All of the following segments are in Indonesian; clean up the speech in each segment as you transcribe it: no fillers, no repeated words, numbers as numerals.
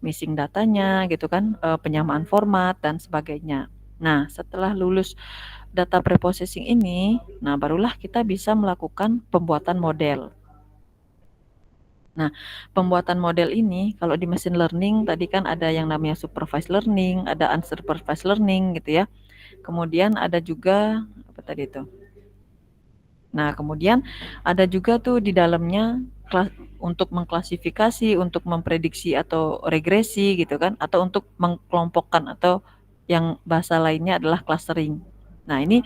missing datanya gitu kan, penyamaan format dan sebagainya. Nah, setelah lulus data preprocessing ini, nah barulah kita bisa melakukan pembuatan model. Nah, pembuatan model ini kalau di machine learning tadi kan ada yang namanya supervised learning, ada unsupervised learning gitu ya. Kemudian ada juga apa tadi itu? Nah, kemudian ada juga tuh di dalamnya untuk mengklasifikasi, untuk memprediksi atau regresi gitu kan, atau untuk mengkelompokkan atau yang bahasa lainnya adalah clustering. Nah, ini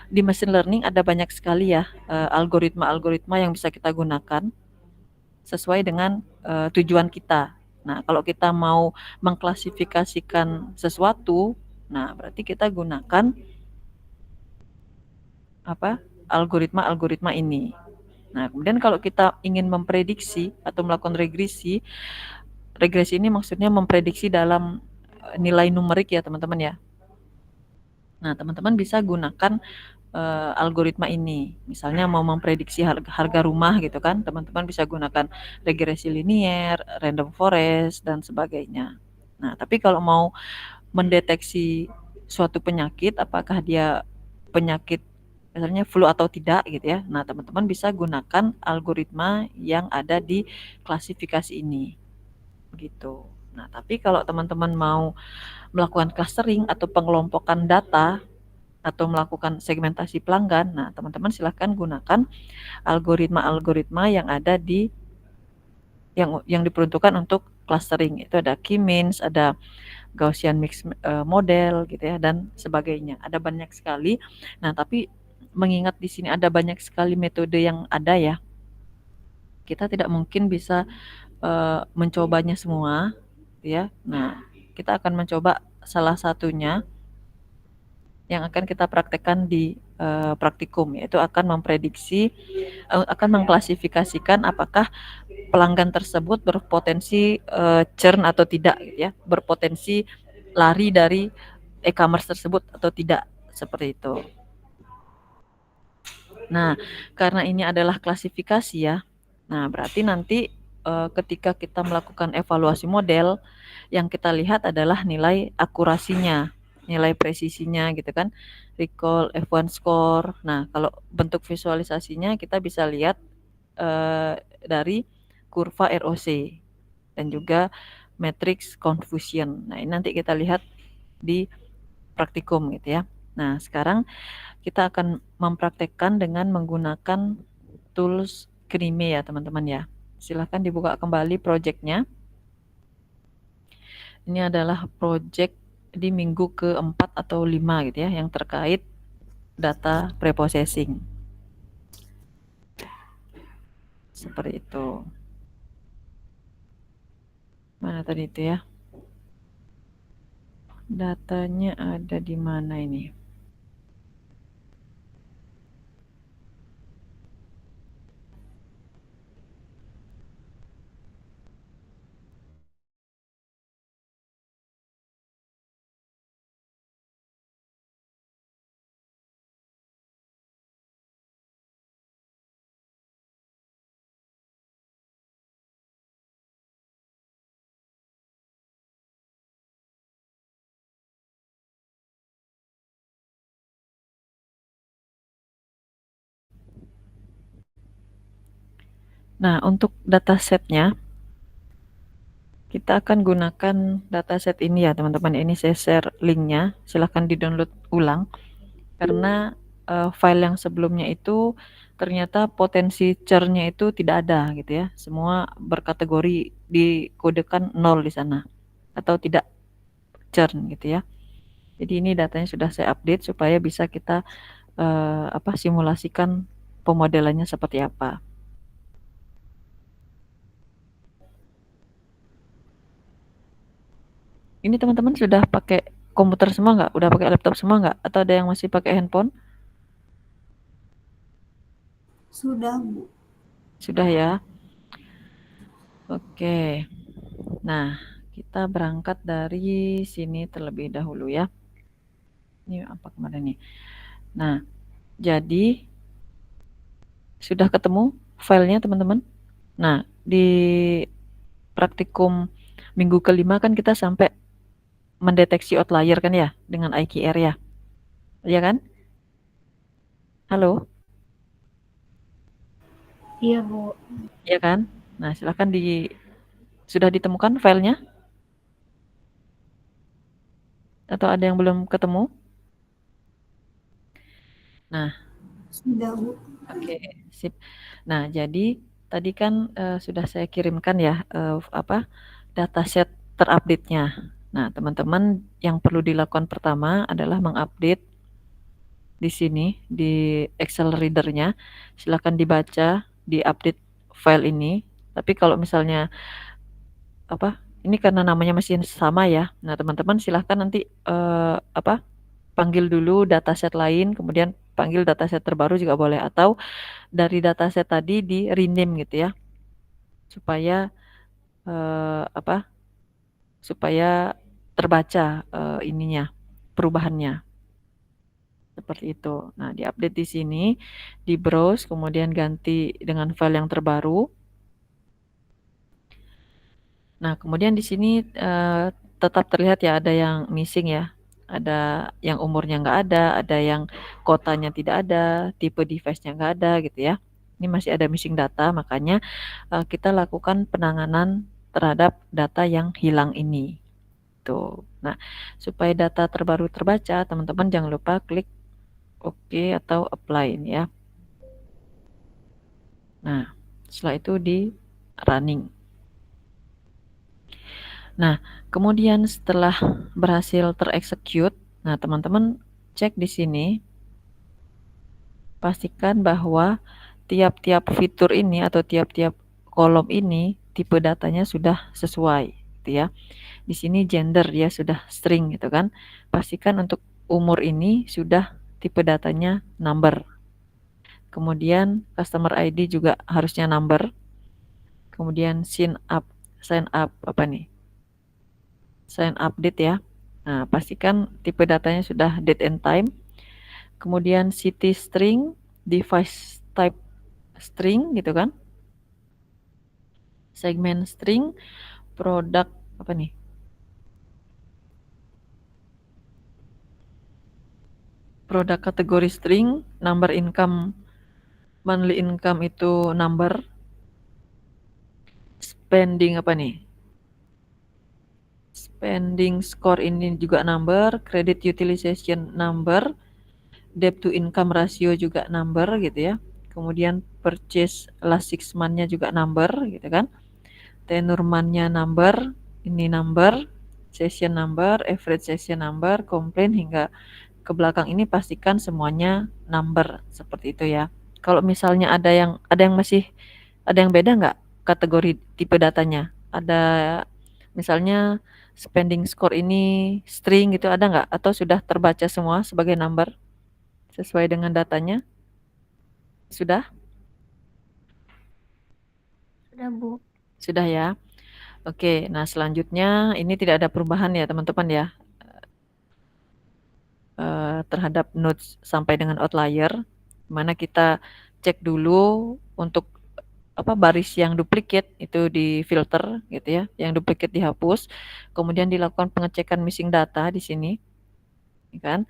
di machine learning ada banyak sekali ya algoritma-algoritma yang bisa kita gunakan sesuai dengan tujuan kita. Nah, kalau kita mau mengklasifikasikan sesuatu, nah berarti kita gunakan apa? Algoritma-algoritma ini. Nah, kemudian kalau kita ingin memprediksi atau melakukan regresi, regresi ini maksudnya memprediksi dalam nilai numerik ya, teman-teman ya. Nah, teman-teman bisa gunakan algoritma ini. Misalnya mau memprediksi harga rumah gitu kan, teman-teman bisa gunakan regresi linier, random forest dan sebagainya. Nah, tapi kalau mau mendeteksi suatu penyakit, apakah dia penyakit misalnya flu atau tidak gitu ya. Nah, teman-teman bisa gunakan algoritma yang ada di klasifikasi ini. Begitu. Nah, tapi kalau teman-teman mau melakukan clustering atau pengelompokan data atau melakukan segmentasi pelanggan, nah teman-teman silahkan gunakan algoritma-algoritma yang ada di yang diperuntukkan untuk clustering. Itu ada K-means, ada Gaussian mix model gitu ya dan sebagainya. Ada banyak sekali. Nah, tapi mengingat di sini ada banyak sekali metode yang ada ya. Kita tidak mungkin bisa mencobanya semua ya. Nah, kita akan mencoba salah satunya yang akan kita praktekkan di praktikum, yaitu akan memprediksi akan mengklasifikasikan apakah pelanggan tersebut berpotensi churn atau tidak gitu ya, berpotensi lari dari e-commerce tersebut atau tidak, seperti itu. Nah, karena ini adalah klasifikasi ya. Nah, berarti nanti ketika kita melakukan evaluasi model, yang kita lihat adalah nilai akurasinya, nilai presisinya gitu kan. Recall, F1 score. Nah, kalau bentuk visualisasinya kita bisa lihat dari kurva ROC dan juga matrix confusion. Nah, ini nanti kita lihat di praktikum gitu ya. Nah, sekarang kita akan mempraktekkan dengan menggunakan tools Krime ya teman-teman ya. Silahkan dibuka kembali projectnya. Ini adalah project di minggu keempat atau 5 gitu ya, yang terkait data preprocessing. Seperti itu. Mana tadi itu ya? Datanya ada di mana ini? Nah, untuk datasetnya kita akan gunakan dataset ini ya teman-teman. Ini saya share linknya, silahkan di-download ulang karena file yang sebelumnya itu ternyata potensi churn-nya itu tidak ada gitu ya. Semua berkategori dikodekan 0 di sana atau tidak churn gitu ya. Jadi ini datanya sudah saya update supaya bisa kita simulasikan pemodelannya seperti apa. Ini teman-teman sudah pakai komputer semua nggak? Udah pakai laptop semua nggak? Atau ada yang masih pakai handphone? Sudah, Bu. Sudah ya. Oke. Nah, kita berangkat dari sini terlebih dahulu ya. Ini apa kemarin nih? Nah, jadi sudah ketemu filenya teman-teman? Nah, di praktikum minggu kelima kan kita sampai mendeteksi outlier kan ya dengan IQR ya. Iya kan? Halo? Iya, Bu. Iya kan? Nah, silahkan sudah ditemukan filenya? Atau ada yang belum ketemu? Nah, Sudah, Bu. oke, sip. Nah, jadi tadi kan sudah saya kirimkan ya dataset terupdate-nya. Nah, teman-teman yang perlu dilakukan pertama adalah mengupdate di sini di Excel Reader-nya. Silakan dibaca, diupdate file ini. Tapi kalau misalnya ini karena namanya masih sama ya. Nah, teman-teman silahkan nanti panggil dulu dataset lain, kemudian panggil dataset terbaru juga boleh, atau dari dataset tadi di rename gitu ya, supaya eh, apa supaya terbaca ininya perubahannya seperti itu. Nah, diupdate di sini, di browse, kemudian ganti dengan file yang terbaru. Nah, kemudian di sini tetap terlihat ya ada yang missing ya. Ada yang umurnya nggak ada yang kotanya tidak ada, tipe device-nya nggak ada gitu ya. Ini masih ada missing data, makanya kita lakukan penanganan terhadap data yang hilang ini. Tuh. Nah, supaya data terbaru terbaca, teman-teman jangan lupa klik OK atau apply ini ya. Nah, setelah itu di running. Nah, kemudian setelah berhasil tereksekut, nah teman-teman cek di sini, pastikan bahwa tiap-tiap fitur ini atau tiap-tiap kolom ini tipe datanya sudah sesuai, gitu ya. Di sini gender ya sudah string gitu kan. Pastikan untuk umur ini sudah tipe datanya number. Kemudian customer ID juga harusnya number. Kemudian sign up apa nih? Sign update ya. Nah, pastikan tipe datanya sudah date and time. Kemudian city string, device type string gitu kan. Segment string, produk apa nih? Produk kategori string, number income, monthly income itu number, spending apa nih? Spending score ini juga number, credit utilization number, debt to income ratio juga number gitu ya. Kemudian purchase last 6 month-nya juga number gitu kan. Tenure month-nya number, ini number, session number, average session number, komplain hingga ke belakang ini pastikan semuanya number seperti itu ya. Kalau misalnya ada yang beda nggak kategori tipe datanya? Ada misalnya spending score ini string gitu ada nggak? Atau sudah terbaca semua sebagai number sesuai dengan datanya? Sudah? Sudah, Bu. Sudah ya. Oke, nah selanjutnya ini tidak ada perubahan ya teman-teman ya terhadap nodes sampai dengan outlier. Mana kita cek dulu untuk baris yang duplicate itu di filter gitu ya, yang duplicate dihapus, kemudian dilakukan pengecekan missing data di sini, ya kan?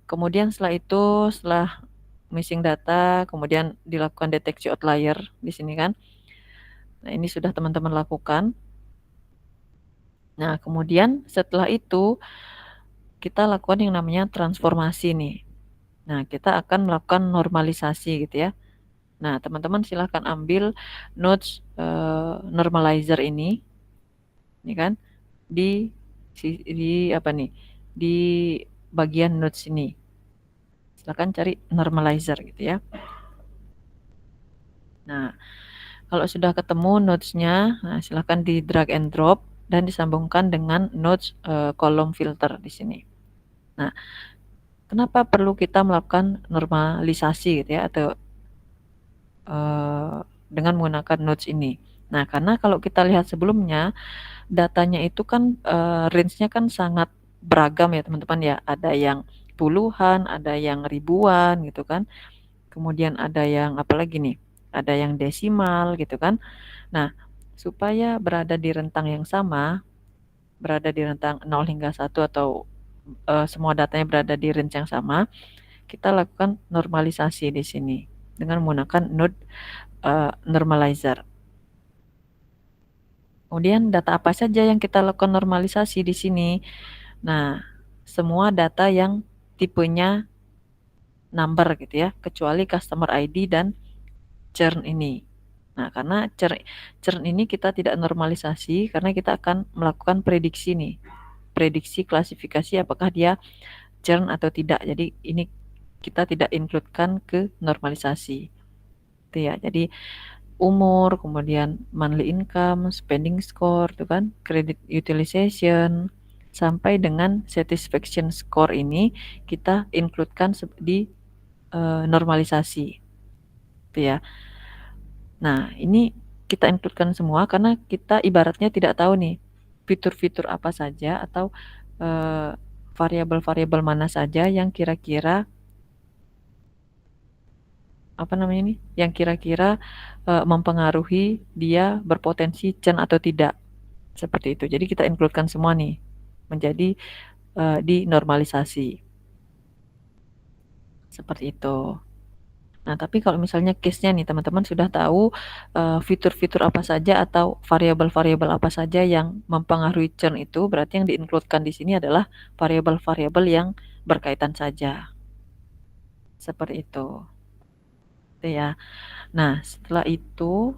Kemudian setelah missing data, kemudian dilakukan deteksi outlier di sini kan. Nah, ini sudah teman-teman lakukan. Nah, kemudian setelah itu kita lakukan yang namanya transformasi nih. Nah, kita akan melakukan normalisasi gitu ya. Nah, teman-teman silahkan ambil nodes normalizer ini kan di apa nih? Di bagian nodes ini. Silahkan cari normalizer gitu ya. Nah, kalau sudah ketemu nodes-nya, nah silahkan di drag and drop dan disambungkan dengan nodes kolom filter di sini. Nah, kenapa perlu kita melakukan normalisasi gitu ya atau dengan menggunakan nodes ini? Nah, karena kalau kita lihat sebelumnya datanya itu kan range-nya kan sangat beragam ya teman-teman ya. Ada yang puluhan, ada yang ribuan gitu kan. Kemudian ada yang apalagi nih? Ada yang desimal gitu kan. Nah, supaya berada di rentang yang sama, berada di rentang 0 hingga 1 atau semua datanya berada di range yang sama, kita lakukan normalisasi di sini dengan menggunakan node normalizer. Kemudian data apa saja yang kita lakukan normalisasi di sini? Nah, semua data yang tipenya number gitu ya, kecuali customer ID dan churn ini. Nah, karena churn ini kita tidak normalisasi karena kita akan melakukan prediksi nih. Prediksi klasifikasi apakah dia churn atau tidak. Jadi ini kita tidak include-kan ke normalisasi. Itu ya. Jadi umur, kemudian monthly income, spending score, itu kan, credit utilization, sampai dengan satisfaction score ini kita include-kan di normalisasi. Itu ya. Nah, ini kita include-kan semua karena kita ibaratnya tidak tahu nih fitur-fitur apa saja atau variabel-variabel mana saja yang kira-kira apa namanya nih, yang kira-kira mempengaruhi dia berpotensi churn atau tidak. Seperti itu. Jadi kita include-kan semua nih menjadi di normalisasi. Seperti itu. Nah, tapi kalau misalnya case-nya nih teman-teman sudah tahu fitur-fitur apa saja atau variabel-variabel apa saja yang mempengaruhi churn itu, berarti yang di-include-kan di sini adalah variabel-variabel yang berkaitan saja. Seperti itu. Itu ya. Nah, setelah itu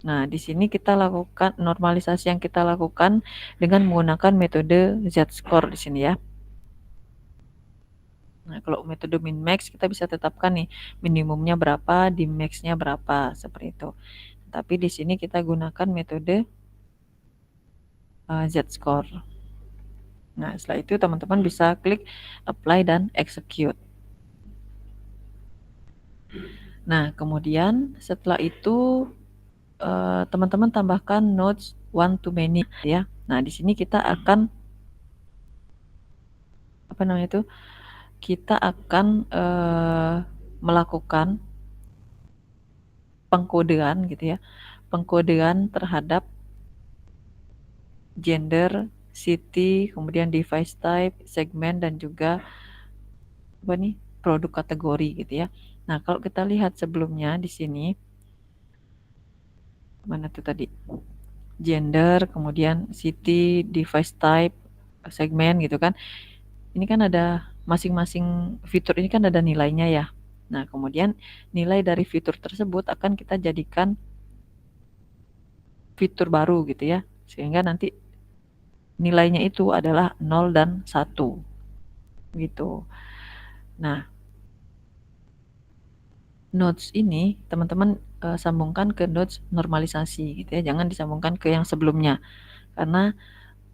nah, di sini kita lakukan normalisasi yang kita lakukan dengan menggunakan metode Z-score di sini ya. Nah, kalau metode min max kita bisa tetapkan nih minimumnya berapa, di max-nya berapa, seperti itu. Tapi di sini kita gunakan metode Z-score. Nah, setelah itu teman-teman bisa klik apply dan execute. Nah, kemudian setelah itu teman-teman tambahkan nodes one to many ya. Nah, di sini kita akan apa namanya itu? Kita akan melakukan pengkodean gitu ya. Pengkodean terhadap gender, city, kemudian device type, segmen dan juga apa nih? Produk kategori gitu ya. Nah, kalau kita lihat sebelumnya di sini mana tuh tadi? Gender, kemudian city, device type, segmen gitu kan. Ini kan ada masing-masing fitur ini kan ada nilainya ya. Nah, kemudian nilai dari fitur tersebut akan kita jadikan fitur baru gitu ya. Sehingga nanti nilainya itu adalah 0 dan 1 gitu. Nah, nodes ini teman-teman sambungkan ke nodes normalisasi gitu ya. Jangan disambungkan ke yang sebelumnya. Karena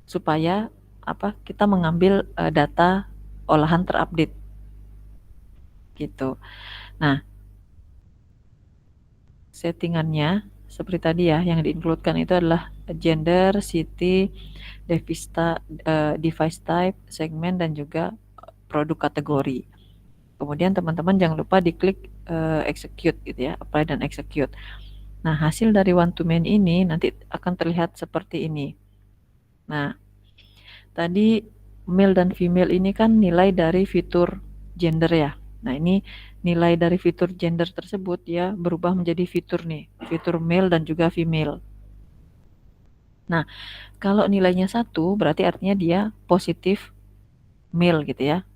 supaya apa? Kita mengambil data olahan terupdate gitu. Nah, settingannya seperti tadi ya, yang di-include-kan itu adalah gender, city, device type, segmen dan juga produk kategori. Kemudian teman-teman jangan lupa diklik execute gitu ya, apply dan execute. Nah, hasil dari one to many ini nanti akan terlihat seperti ini. Nah, tadi male dan female ini kan nilai dari fitur gender ya. Nah, ini nilai dari fitur gender tersebut ya berubah menjadi fitur nih, fitur male dan juga female. Nah, kalau nilainya 1 berarti artinya dia positif male gitu ya.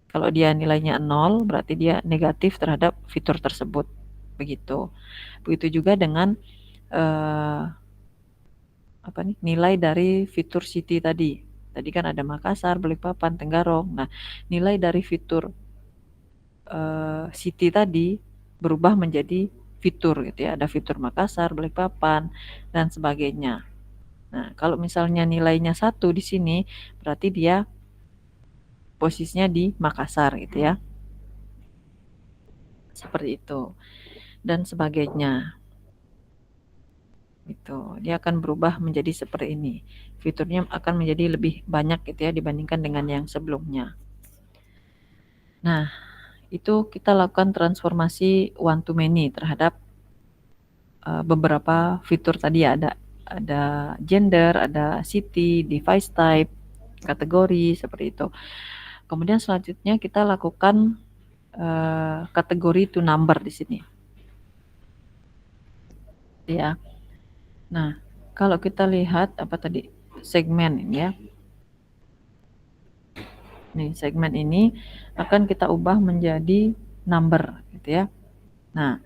Kalau dia nilainya 0 berarti dia negatif terhadap fitur tersebut. Begitu. Begitu juga dengan apa nih? Nilai dari fitur city tadi. Tadi kan ada Makassar, Balikpapan, Tenggarong. Nah, nilai dari fitur city tadi berubah menjadi fitur gitu ya. Ada fitur Makassar, Balikpapan dan sebagainya. Nah, kalau misalnya nilainya 1 di sini berarti dia posisinya di Makassar gitu ya. Seperti itu. Dan sebagainya. Gitu. Dia akan berubah menjadi seperti ini. Fiturnya akan menjadi lebih banyak gitu ya dibandingkan dengan yang sebelumnya. Nah, itu kita lakukan transformasi one to many terhadap beberapa fitur tadi ya ada ada gender, ada city, device type, kategori seperti itu. Kemudian selanjutnya kita lakukan kategori to number di sini. Ya. Nah, kalau kita lihat apa tadi segmen ini ya. Nih, segmen ini akan kita ubah menjadi number gitu ya. Nah,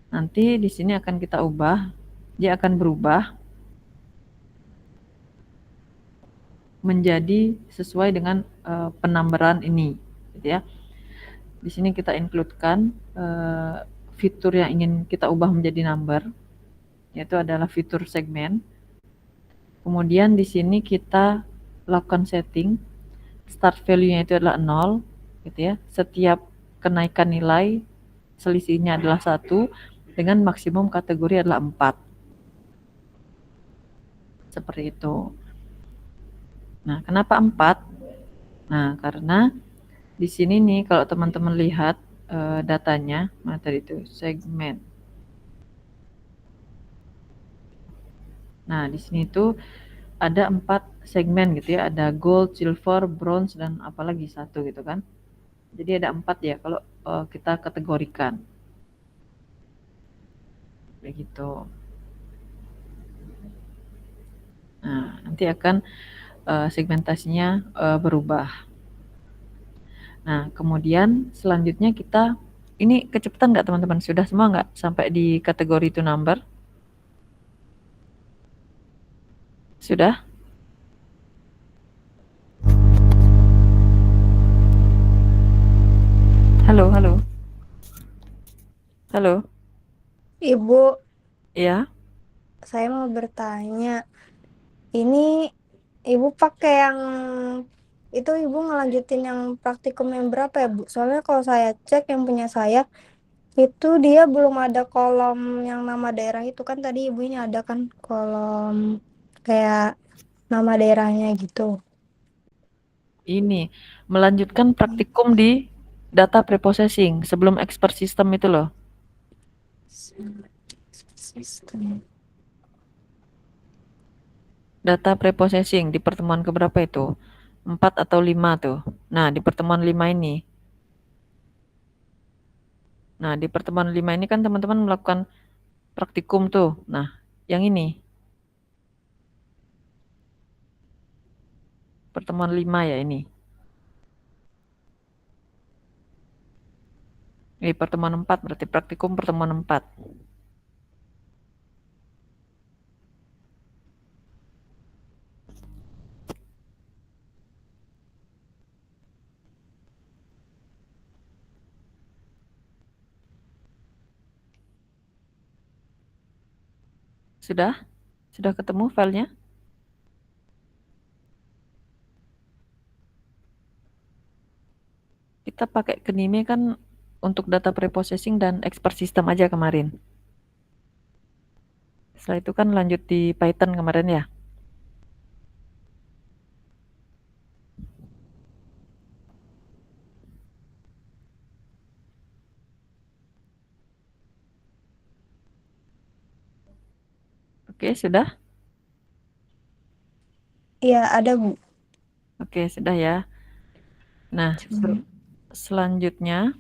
nanti di sini akan kita ubah, dia akan berubah menjadi sesuai dengan penambaran ini gitu ya. Di sini kita includekan fitur yang ingin kita ubah menjadi number, yaitu adalah fitur segmen. Kemudian di sini kita lakukan setting, start value-nya itu adalah 0, gitu ya. Setiap kenaikan nilai selisihnya adalah 1, dengan maksimum kategori adalah 4. Seperti itu. Nah, kenapa 4? Nah, karena di sini nih kalau teman-teman lihat datanya, nah tadi itu segmen. Nah, di sini tuh ada 4 segmen gitu ya, ada gold, silver, bronze, dan apalagi satu gitu kan. Jadi ada 4 ya kalau kita kategorikan. Begitu. Nah, nanti akan segmentasinya berubah. Nah, kemudian selanjutnya kita, ini kecepatan nggak teman-teman? Sudah semua nggak sampai di kategori to number? Sudah? Halo, halo. Halo. Ibu, Ya. saya mau bertanya. Ini ibu pakai yang itu ibu ngelanjutin yang praktikum yang berapa ya, Bu? Soalnya kalau saya cek yang punya saya itu dia belum ada kolom yang nama daerah itu kan tadi ibu ini ada kan kolom kayak nama daerahnya gitu. Ini melanjutkan praktikum di data preprocessing sebelum expert system itu loh. Sistem. Data preprocessing di pertemuan keberapa itu? 4 atau 5 tuh. Nah, di pertemuan 5 ini. Nah, di pertemuan 5 ini kan teman-teman melakukan praktikum tuh. Nah, yang ini. Pertemuan 5 ya ini. Ini pertemuan 4 berarti praktikum pertemuan 4. Sudah? Sudah ketemu filenya? Kita pakai Kenime kan untuk data preprocessing dan expert system aja kemarin. Setelah itu kan lanjut di Python kemarin ya. Oke, sudah? Iya, ada, Bu. Oke, sudah ya. Nah, selanjutnya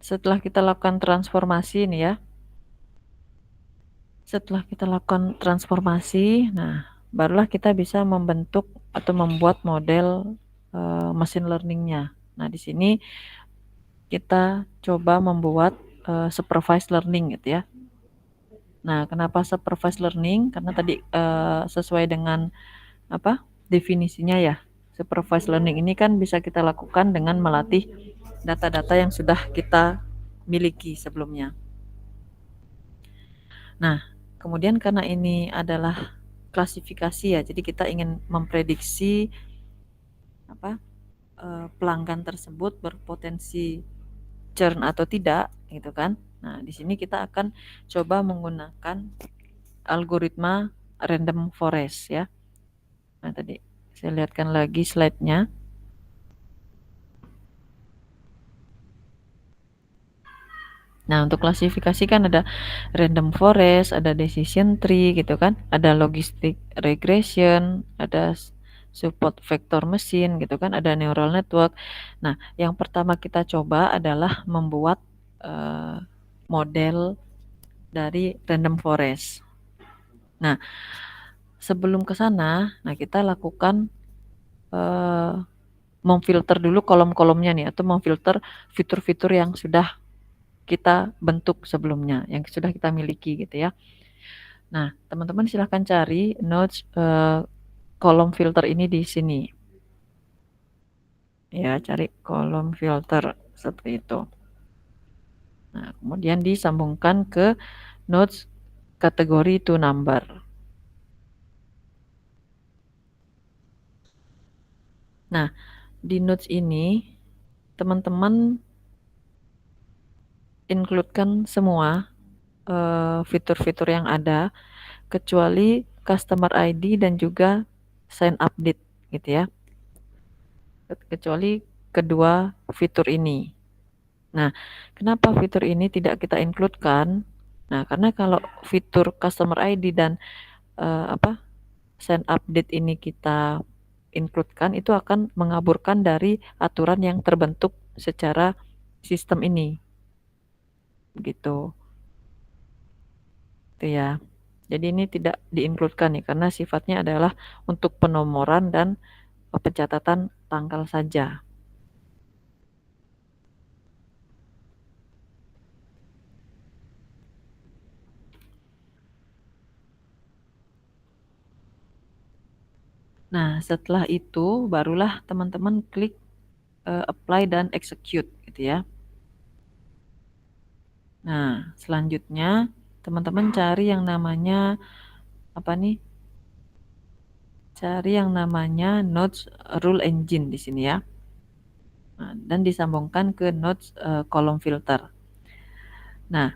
setelah kita lakukan transformasi nih ya. Setelah kita lakukan transformasi, nah barulah kita bisa membentuk atau membuat model machine learning-nya. Nah, di sini kita coba membuat supervised learning gitu ya. Nah, kenapa supervised learning? Karena tadi sesuai dengan apa? Definisinya ya. Supervised learning ini kan bisa kita lakukan dengan melatih data-data yang sudah kita miliki sebelumnya. Nah, kemudian karena ini adalah klasifikasi ya, jadi kita ingin memprediksi apa pelanggan tersebut berpotensi churn atau tidak, gitu kan? Nah, di sini kita akan coba menggunakan algoritma random forest ya. Nah, tadi saya lihatkan lagi slide-nya. Nah, untuk klasifikasi kan ada random forest, ada decision tree gitu kan, ada logistic regression, ada support vector machine gitu kan, ada neural network. Nah, yang pertama kita coba adalah membuat model dari random forest. Nah, sebelum ke sana, nah kita lakukan memfilter dulu kolom-kolomnya nih atau memfilter fitur-fitur yang sudah kita bentuk sebelumnya, yang sudah kita miliki gitu ya. Nah, teman-teman silahkan cari nodes kolom filter ini di sini. Ya, cari kolom filter seperti itu. Nah, kemudian disambungkan ke nodes kategori to number. Nah, di nodes ini teman-teman includekan semua fitur-fitur yang ada kecuali customer ID dan juga sign update gitu ya. Kecuali kedua fitur ini. Nah, kenapa fitur ini tidak kita includekan? Nah, karena kalau fitur customer ID dan sign update ini kita includekan itu akan mengaburkan dari aturan yang terbentuk secara sistem ini. Gitu. Itu ya. Jadi ini tidak diincludekan nih karena sifatnya adalah untuk penomoran dan pencatatan tanggal saja. Nah, setelah itu barulah teman-teman klik apply dan execute gitu ya. Nah, selanjutnya teman-teman cari yang namanya apa nih? Cari yang namanya Nodes Rule Engine di sini ya. Nah, dan disambungkan ke Nodes kolom filter. Nah,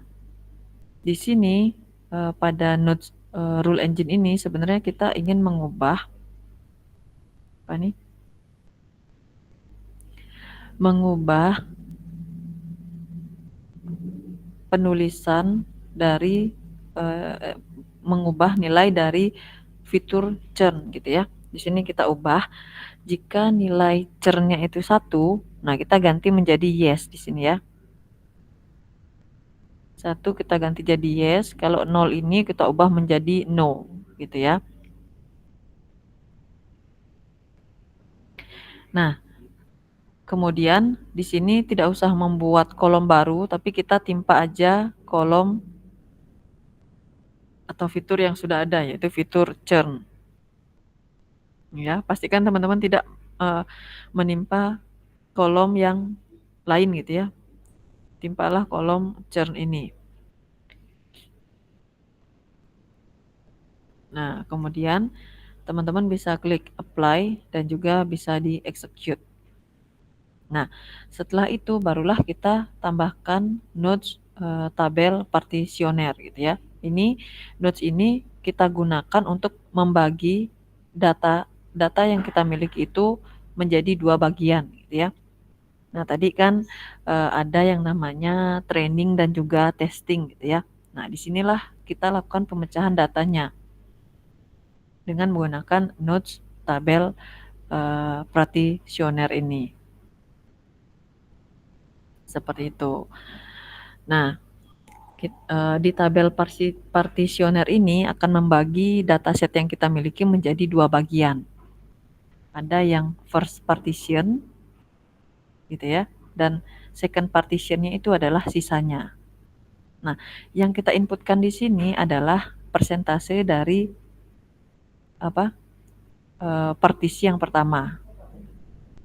di sini pada Nodes Rule Engine ini sebenarnya kita ingin mengubah apa nih? Mengubah penulisan dari mengubah nilai dari fitur churn gitu ya. Di sini kita ubah jika nilai churn-nya itu 1, nah kita ganti menjadi yes di sini ya. 1 kita ganti jadi yes, kalau 0 ini kita ubah menjadi no gitu ya. Nah, kemudian di sini tidak usah membuat kolom baru, tapi kita timpa aja kolom atau fitur yang sudah ada yaitu fitur churn. Ya, pastikan teman-teman tidak menimpa kolom yang lain gitu ya. Timpalah kolom churn ini. Nah, kemudian teman-teman bisa klik apply dan juga bisa di execute. Nah, setelah itu barulah kita tambahkan nodes tabel partisioner gitu ya. Ini nodes ini kita gunakan untuk membagi data data yang kita miliki itu menjadi 2 bagian gitu ya. Nah, tadi kan ada yang namanya training dan juga testing gitu ya. Nah, disinilah kita lakukan pemecahan datanya dengan menggunakan nodes tabel partisioner ini. Seperti itu. Nah, di tabel partisioner ini akan membagi dataset yang kita miliki menjadi 2 bagian. Ada yang first partition gitu ya, dan second partitionnya itu adalah sisanya. Nah, yang kita inputkan di sini adalah persentase dari apa? Partisi yang pertama.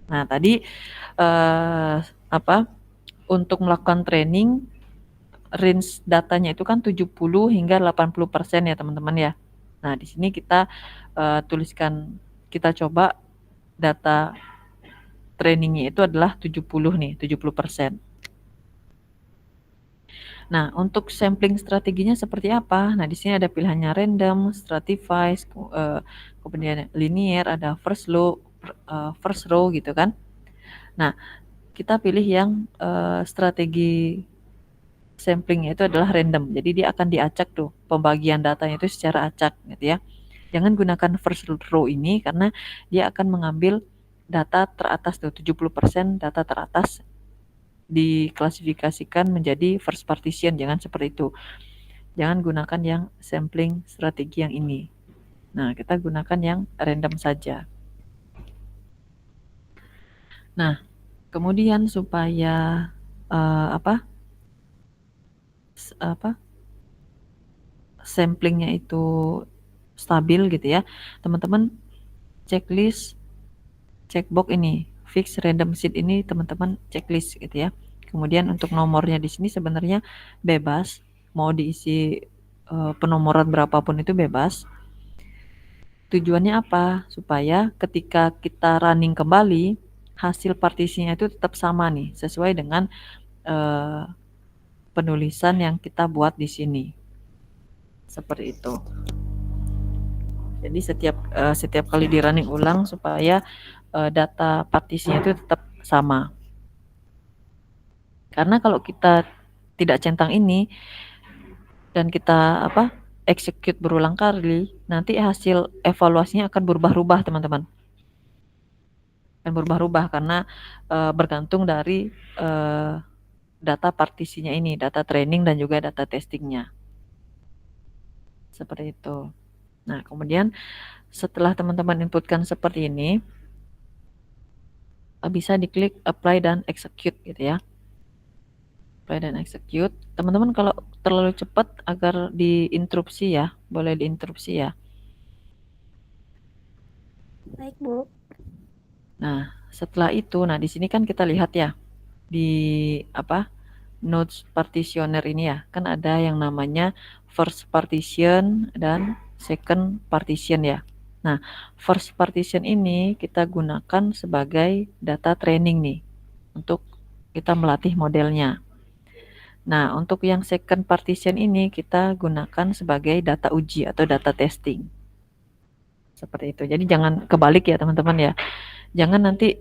Nah, tadi untuk melakukan training range datanya itu kan 70 hingga 80% ya, teman-teman ya. Nah, di sini kita tuliskan, kita coba data trainingnya itu adalah 70 nih, 70%. Nah, untuk sampling strateginya seperti apa? Nah, di sini ada pilihannya random, stratified, kemudian linear, ada first row gitu kan. Nah, kita pilih yang strategi samplingnya itu adalah random. Jadi dia akan diacak tuh, pembagian datanya itu secara acak gitu ya. Jangan gunakan first row ini karena dia akan mengambil data teratas tuh, 70% data teratas diklasifikasikan menjadi first partition, jangan seperti itu. Jangan gunakan yang sampling strategi yang ini. Nah, kita gunakan yang random saja. Nah, kemudian supaya apa samplingnya itu stabil gitu ya, teman-teman checklist checkbox ini fix random seed ini teman-teman checklist gitu ya. Kemudian untuk nomornya di sini sebenarnya bebas, mau diisi penomoran berapapun itu bebas. Tujuannya apa? Supaya ketika kita running kembali, hasil partisinya itu tetap sama nih, sesuai dengan penulisan yang kita buat di sini. Seperti itu. Jadi setiap kali di running ulang supaya data partisinya itu tetap sama. Karena kalau kita tidak centang ini dan kita execute berulang kali, nanti hasil evaluasinya akan berubah-ubah, teman-teman. Akan berubah-ubah karena bergantung dari data partisinya ini, data training dan juga data testingnya. Seperti itu. Nah, kemudian setelah teman-teman inputkan seperti ini, bisa diklik apply dan execute gitu ya. Apply dan execute. Teman-teman kalau terlalu cepat agar diinterupsi ya, boleh diinterupsi ya. Baik, Bu. Nah, setelah itu, nah di sini kan kita lihat ya di nodes partitioner ini ya, kan ada yang namanya first partition dan second partition ya. Nah, first partition ini kita gunakan sebagai data training nih untuk kita melatih modelnya. Nah, untuk yang second partition ini kita gunakan sebagai data uji atau data testing. Seperti itu. Jadi jangan kebalik ya teman-teman ya. Jangan nanti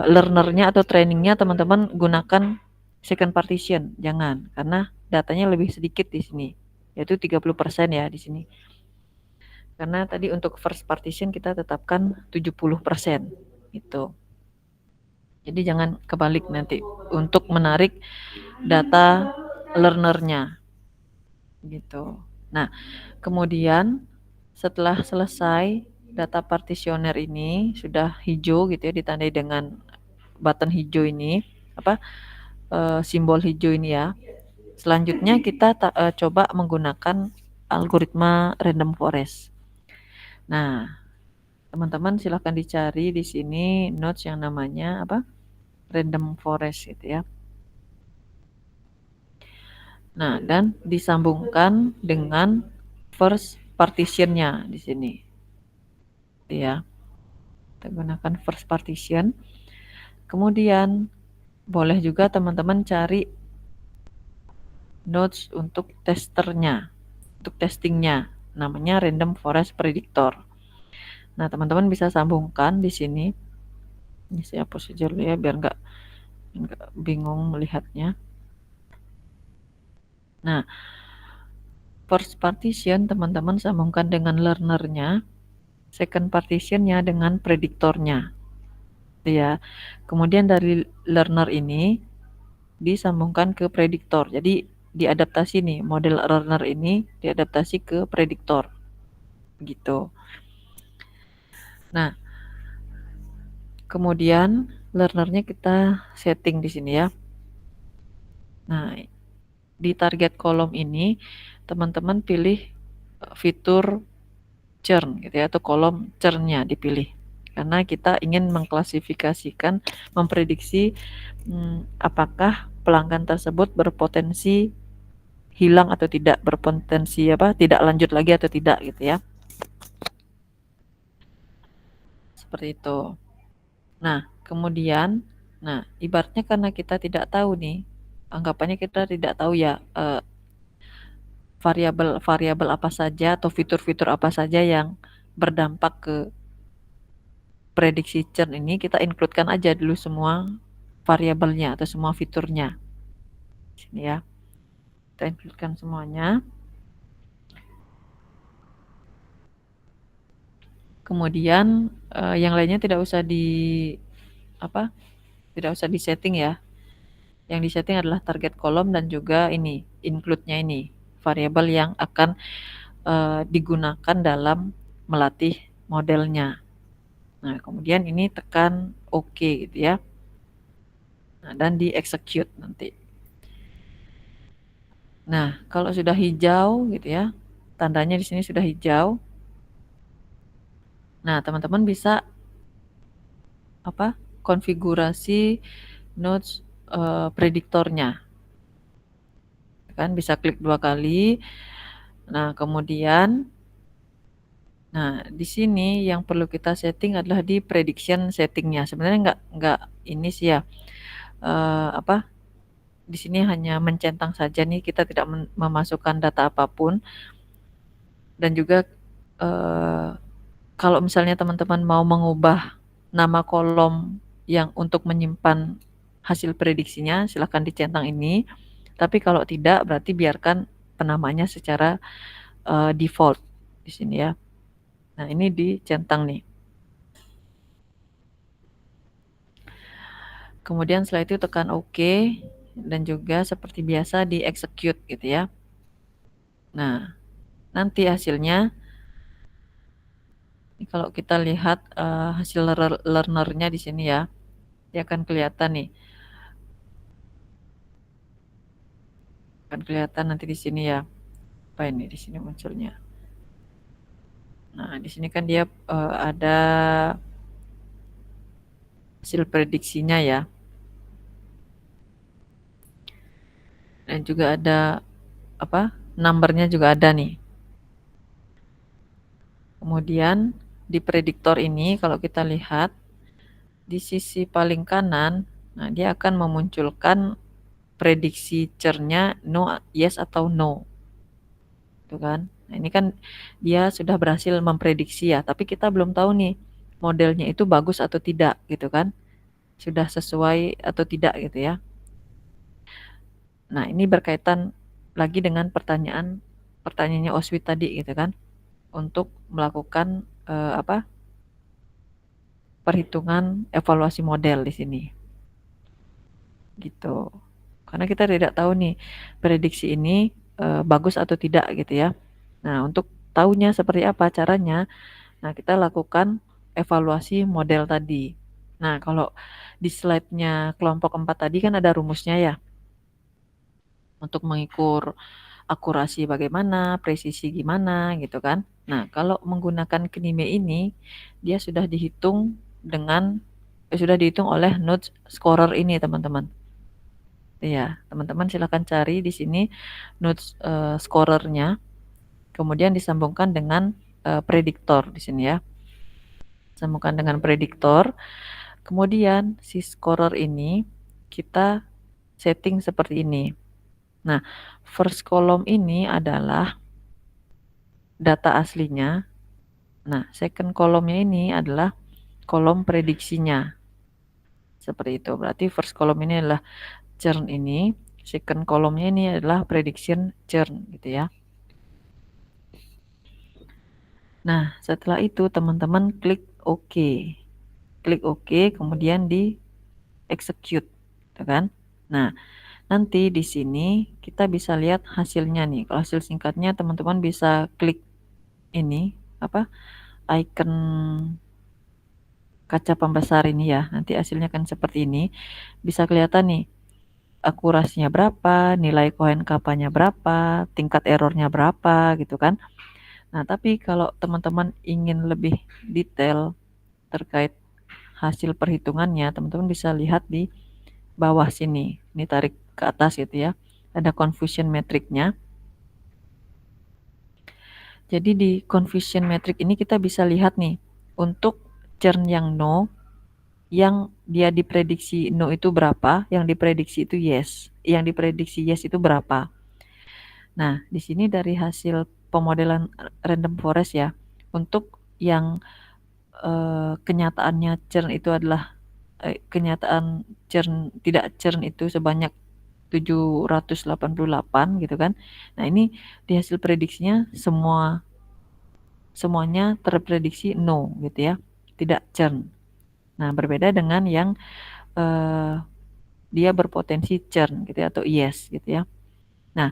learnernya atau trainingnya teman-teman gunakan second partition. Jangan, karena datanya lebih sedikit di sini. Yaitu 30% ya di sini. Karena tadi untuk first partition kita tetapkan 70%. Itu. Jadi jangan kebalik nanti untuk menarik data learnernya gitu. Nah, kemudian setelah selesai data partitioner ini sudah hijau gitu ya, ditandai dengan button hijau ini, simbol hijau ini ya. Selanjutnya kita coba menggunakan algoritma random forest. Nah, teman-teman silahkan dicari di sini nodes yang namanya random forest gitu ya. Nah, dan disambungkan dengan first partitionnya di sini. Ya. Kita gunakan first partition. Kemudian boleh juga teman-teman cari nodes untuk testernya, untuk testingnya. Namanya random forest predictor. Nah, teman-teman bisa sambungkan di sini. Ini saya hapus aja dulu ya biar nggak bingung melihatnya. Nah, first partition teman-teman sambungkan dengan learnernya, second partitionnya dengan prediktornya. Ya. Kemudian dari learner ini disambungkan ke prediktor. Jadi diadaptasi nih, model learner ini diadaptasi ke prediktor. Gitu. Nah, kemudian learnernya kita setting di sini ya. Nah, di target kolom ini teman-teman pilih fitur churn gitu ya, atau kolom churn-nya dipilih. Karena kita ingin mengklasifikasikan, memprediksi apakah pelanggan tersebut berpotensi hilang atau tidak, berpotensi tidak lanjut lagi atau tidak gitu ya. Seperti itu. Nah, kemudian ibaratnya karena kita tidak tahu nih, anggapannya kita tidak tahu ya variabel apa saja atau fitur-fitur apa saja yang berdampak ke prediksi churn ini, kita include-kan aja dulu semua variabelnya atau semua fiturnya. Sini ya. Kita include-kan semuanya. Kemudian yang lainnya tidak usah di-setting ya. Yang di-setting adalah target kolom dan juga ini include-nya ini, variabel yang akan digunakan dalam melatih modelnya. Nah, kemudian ini tekan OK gitu ya. Nah, dan di-execute nanti. Nah, kalau sudah hijau gitu ya, tandanya di sini sudah hijau. Nah, teman-teman bisa konfigurasi nodes prediktornya. Kan bisa klik 2 kali. Nah, kemudian di sini yang perlu kita setting adalah di prediction settingnya. Sebenarnya nggak ini sih ya, di sini hanya mencentang saja nih, kita tidak memasukkan data apapun. Dan juga kalau misalnya teman-teman mau mengubah nama kolom yang untuk menyimpan hasil prediksinya, silahkan dicentang ini. Tapi kalau tidak, berarti biarkan penamanya secara default di sini ya. Nah, ini dicentang nih. Kemudian setelah itu tekan OK dan juga seperti biasa di-execute gitu ya. Nah, nanti hasilnya ini kalau kita lihat hasil learner-nya di sini ya, dia akan kelihatan nih. Akan kelihatan nanti di sini ya. Apa ini di sini munculnya? Nah, di sini kan dia ada hasil prediksinya ya. Dan juga ada numbernya juga ada nih. Kemudian di prediktor ini kalau kita lihat di sisi paling kanan, nah dia akan memunculkan prediksi churn-nya no, yes atau no. Tuh kan. Nah, ini kan dia sudah berhasil memprediksi ya, tapi kita belum tahu nih modelnya itu bagus atau tidak gitu kan. Sudah sesuai atau tidak gitu ya. Nah, ini berkaitan lagi dengan pertanyaannya Oswit tadi gitu kan. Untuk melakukan perhitungan evaluasi model di sini. Gitu. Karena kita tidak tahu nih prediksi ini bagus atau tidak gitu ya. Nah, untuk tahunya seperti apa caranya, nah kita lakukan evaluasi model tadi. Nah, kalau di slide-nya kelompok 4 tadi kan ada rumusnya ya. Untuk mengukur akurasi bagaimana, presisi gimana gitu kan. Nah, kalau menggunakan Knime ini, dia sudah dihitung oleh node scorer ini, teman-teman. Iya, teman-teman silakan cari di sini node scorernya, kemudian disambungkan dengan prediktor di sini ya. Sambungkan dengan prediktor, kemudian si scorer ini kita setting seperti ini. Nah, first column ini adalah data aslinya. Nah, second column-nya ini adalah kolom prediksinya. Seperti itu. Berarti first column ini adalah churn ini, second column-nya ini adalah prediction churn gitu ya. Nah, setelah itu teman-teman klik OK. Klik OK, kemudian di execute, gitu kan? Nah, nanti di sini kita bisa lihat hasilnya nih. Kalau hasil singkatnya teman-teman bisa klik ini icon kaca pembesar ini ya. Nanti hasilnya kan seperti ini. Bisa kelihatan nih akurasinya berapa, nilai kohen kapanya berapa, tingkat errornya berapa gitu kan. Nah, tapi kalau teman-teman ingin lebih detail terkait hasil perhitungannya, teman-teman bisa lihat di bawah sini. Ini tarik ke atas gitu ya. Ada confusion metricnya. Jadi di confusion metric ini kita bisa lihat nih, untuk churn yang no, yang dia diprediksi no itu berapa, yang diprediksi itu yes. Yang diprediksi yes itu berapa. Nah, di sini dari hasil pemodelan random forest ya, untuk yang kenyataannya churn itu adalah kenyataan churn tidak churn itu sebanyak 788 gitu kan. Nah, ini di hasil prediksinya semuanya terprediksi no gitu ya, tidak churn. Nah, berbeda dengan yang dia berpotensi churn gitu ya, atau yes gitu ya. Nah,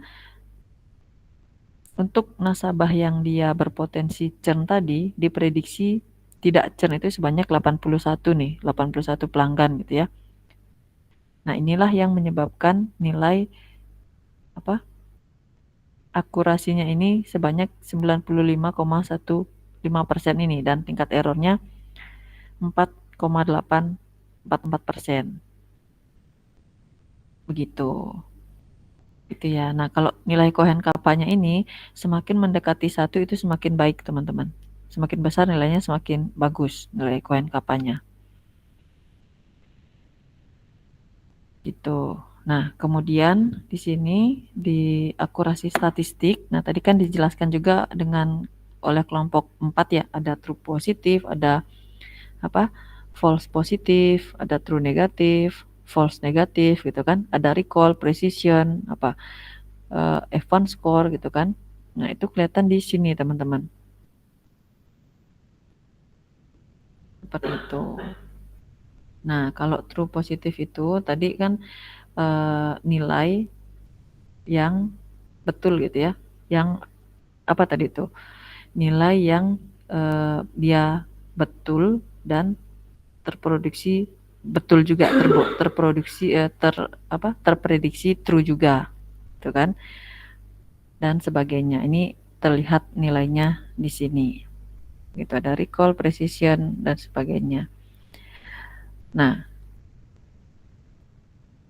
untuk nasabah yang dia berpotensi churn tadi diprediksi tidak churn itu sebanyak 81 nih, 81 pelanggan gitu ya. Nah, inilah yang menyebabkan nilai apa? Akurasinya ini sebanyak 95,15% ini dan tingkat errornya 4,844%. Begitu. Gitu ya. Nah, kalau nilai Cohen kapanya ini semakin mendekati 1 itu semakin baik, teman-teman. Semakin besar nilainya semakin bagus nilai Cohen kapanya. Gitu. Nah, kemudian di sini di akurasi statistik, nah tadi kan dijelaskan juga dengan oleh kelompok 4 ya, ada true positif, ada apa? False positif, ada true negatif, false negatif gitu kan, ada recall, precision, F1 score gitu kan. Nah, itu kelihatan di sini, teman-teman. Seperti itu. Nah, kalau true positif itu tadi kan nilai yang betul gitu ya. Yang apa tadi itu? Nilai yang dia betul dan terproduksi betul juga terproduksi terprediksi true juga. Itu kan dan sebagainya. Ini terlihat nilainya di sini. Gitu ada recall, precision dan sebagainya. Nah,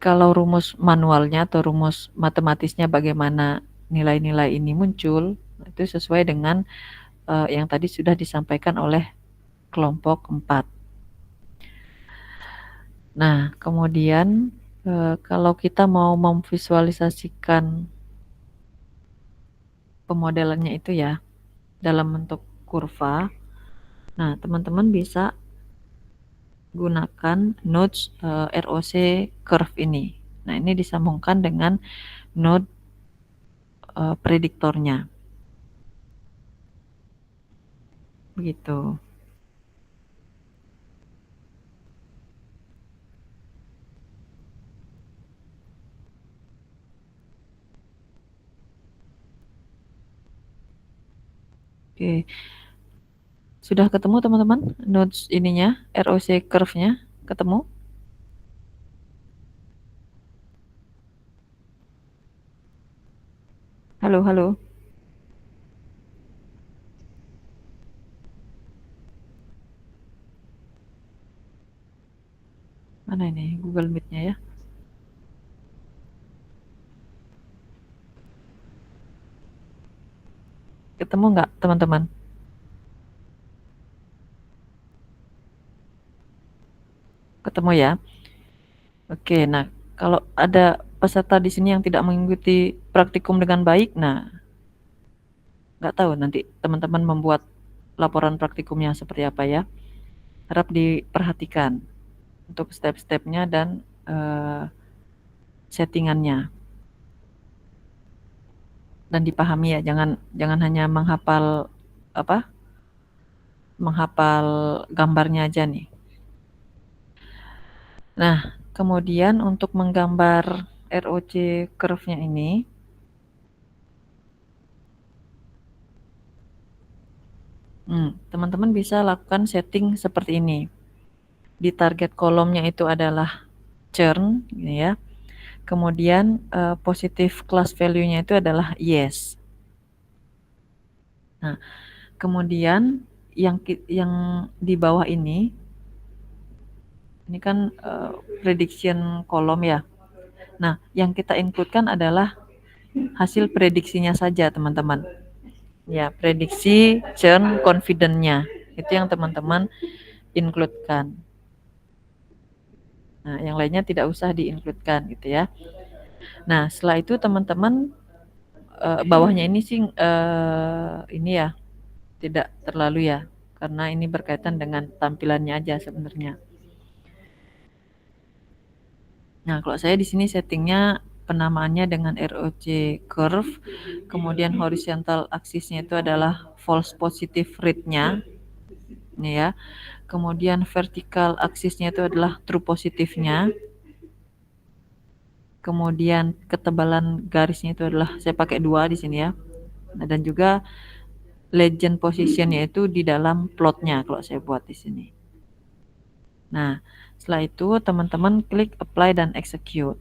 kalau rumus manualnya atau rumus matematisnya bagaimana nilai-nilai ini muncul, itu sesuai dengan yang tadi sudah disampaikan oleh kelompok 4. Nah, kemudian kalau kita mau memvisualisasikan pemodelannya itu ya dalam bentuk kurva, nah teman-teman bisa gunakan nodes ROC curve ini. Nah, ini disambungkan dengan node prediktornya. Begitu. Oke. Sudah ketemu teman-teman nodes ininya, ROC curve-nya? Ketemu? Halo, halo. Mana ini Google Meet-nya ya? Ketemu nggak teman-teman? Ketemu ya? Oke, nah kalau ada peserta di sini yang tidak mengikuti praktikum dengan baik, nah nggak tahu nanti teman-teman membuat laporan praktikumnya seperti apa ya. Harap diperhatikan untuk step-stepnya dan settingannya dan dipahami ya. Jangan jangan hanya apa menghafal gambarnya aja nih. Nah, kemudian untuk menggambar ROC curve-nya ini, teman-teman bisa lakukan setting seperti ini. Di target kolomnya itu adalah churn, gitu ya. Kemudian positif class value-nya itu adalah yes. Nah, kemudian yang di bawah ini kan prediction kolom ya. Nah, yang kita inputkan adalah hasil prediksinya saja, teman-teman. Ya, prediksi churn confident-nya. Itu yang teman-teman include-kan. Nah, yang lainnya tidak usah di-include-kan gitu ya. Nah, setelah itu teman-teman bawahnya ini sih ini ya tidak terlalu ya karena ini berkaitan dengan tampilannya aja sebenarnya. Nah, kalau saya di sini settingnya penamaannya dengan ROC curve, kemudian horizontal aksisnya itu adalah false positive rate-nya, ini ya. Kemudian vertikal aksisnya itu adalah true positifnya. Kemudian ketebalan garisnya itu adalah saya pakai 2 di sini ya. Nah, dan juga legend positionnya itu di dalam plotnya kalau saya buat di sini. Nah, setelah itu teman-teman klik apply dan execute.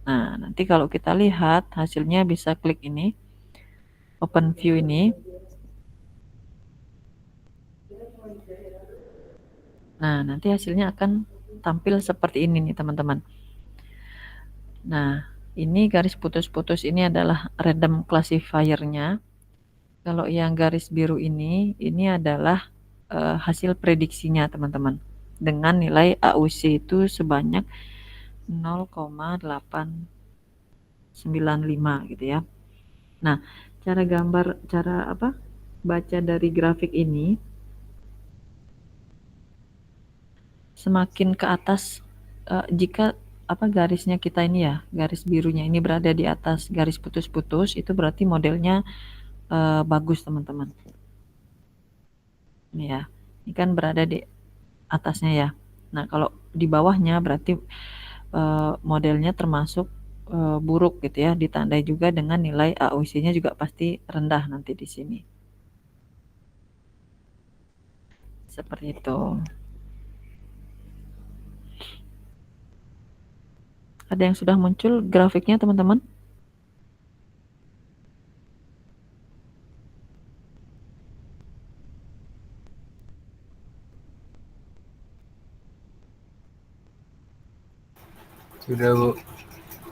Nah, nanti kalau kita lihat hasilnya bisa klik ini, open view ini. Nah, nanti hasilnya akan tampil seperti ini nih teman-teman. Nah, ini garis putus-putus ini adalah random classifier-nya. Kalau yang garis biru ini adalah hasil prediksinya teman-teman. Dengan nilai AUC itu sebanyak 0,895 gitu ya. Nah, cara baca dari grafik ini, semakin ke atas jika garisnya kita ini ya, garis birunya ini berada di atas garis putus-putus, itu berarti modelnya bagus teman-teman. Ini ya, ini kan berada di atasnya ya. Nah, kalau di bawahnya berarti modelnya termasuk buruk gitu ya, ditandai juga dengan nilai AUC-nya juga pasti rendah nanti di sini. Seperti itu. Ada yang sudah muncul grafiknya teman-teman? Sudah, Bu.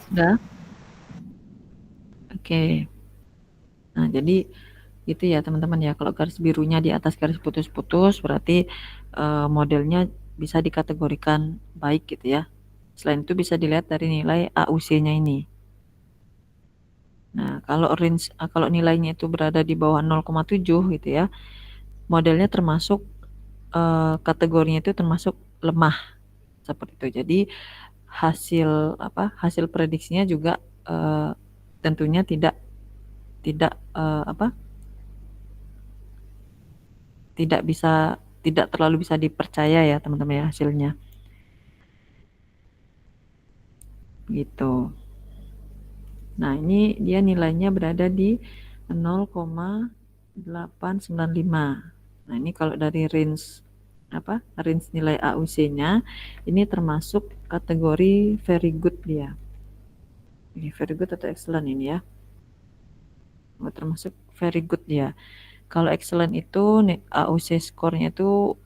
Sudah? Oke. Nah, jadi itu ya teman-teman ya, kalau garis birunya di atas garis putus-putus berarti modelnya bisa dikategorikan baik gitu ya. Selain itu bisa dilihat dari nilai AUC-nya ini. Nah, kalau nilainya itu berada di bawah 0,7 gitu ya, modelnya termasuk kategorinya itu termasuk lemah seperti itu. Jadi hasil prediksinya juga tentunya tidak tidak terlalu bisa dipercaya ya teman-teman ya hasilnya. Gitu. Nah, ini dia nilainya berada di 0,895. Nah, ini kalau dari range nilai AUC-nya ini termasuk kategori very good dia. Ini very good atau excellent ini ya. Termasuk very good dia. Kalau excellent itu AUC skornya itu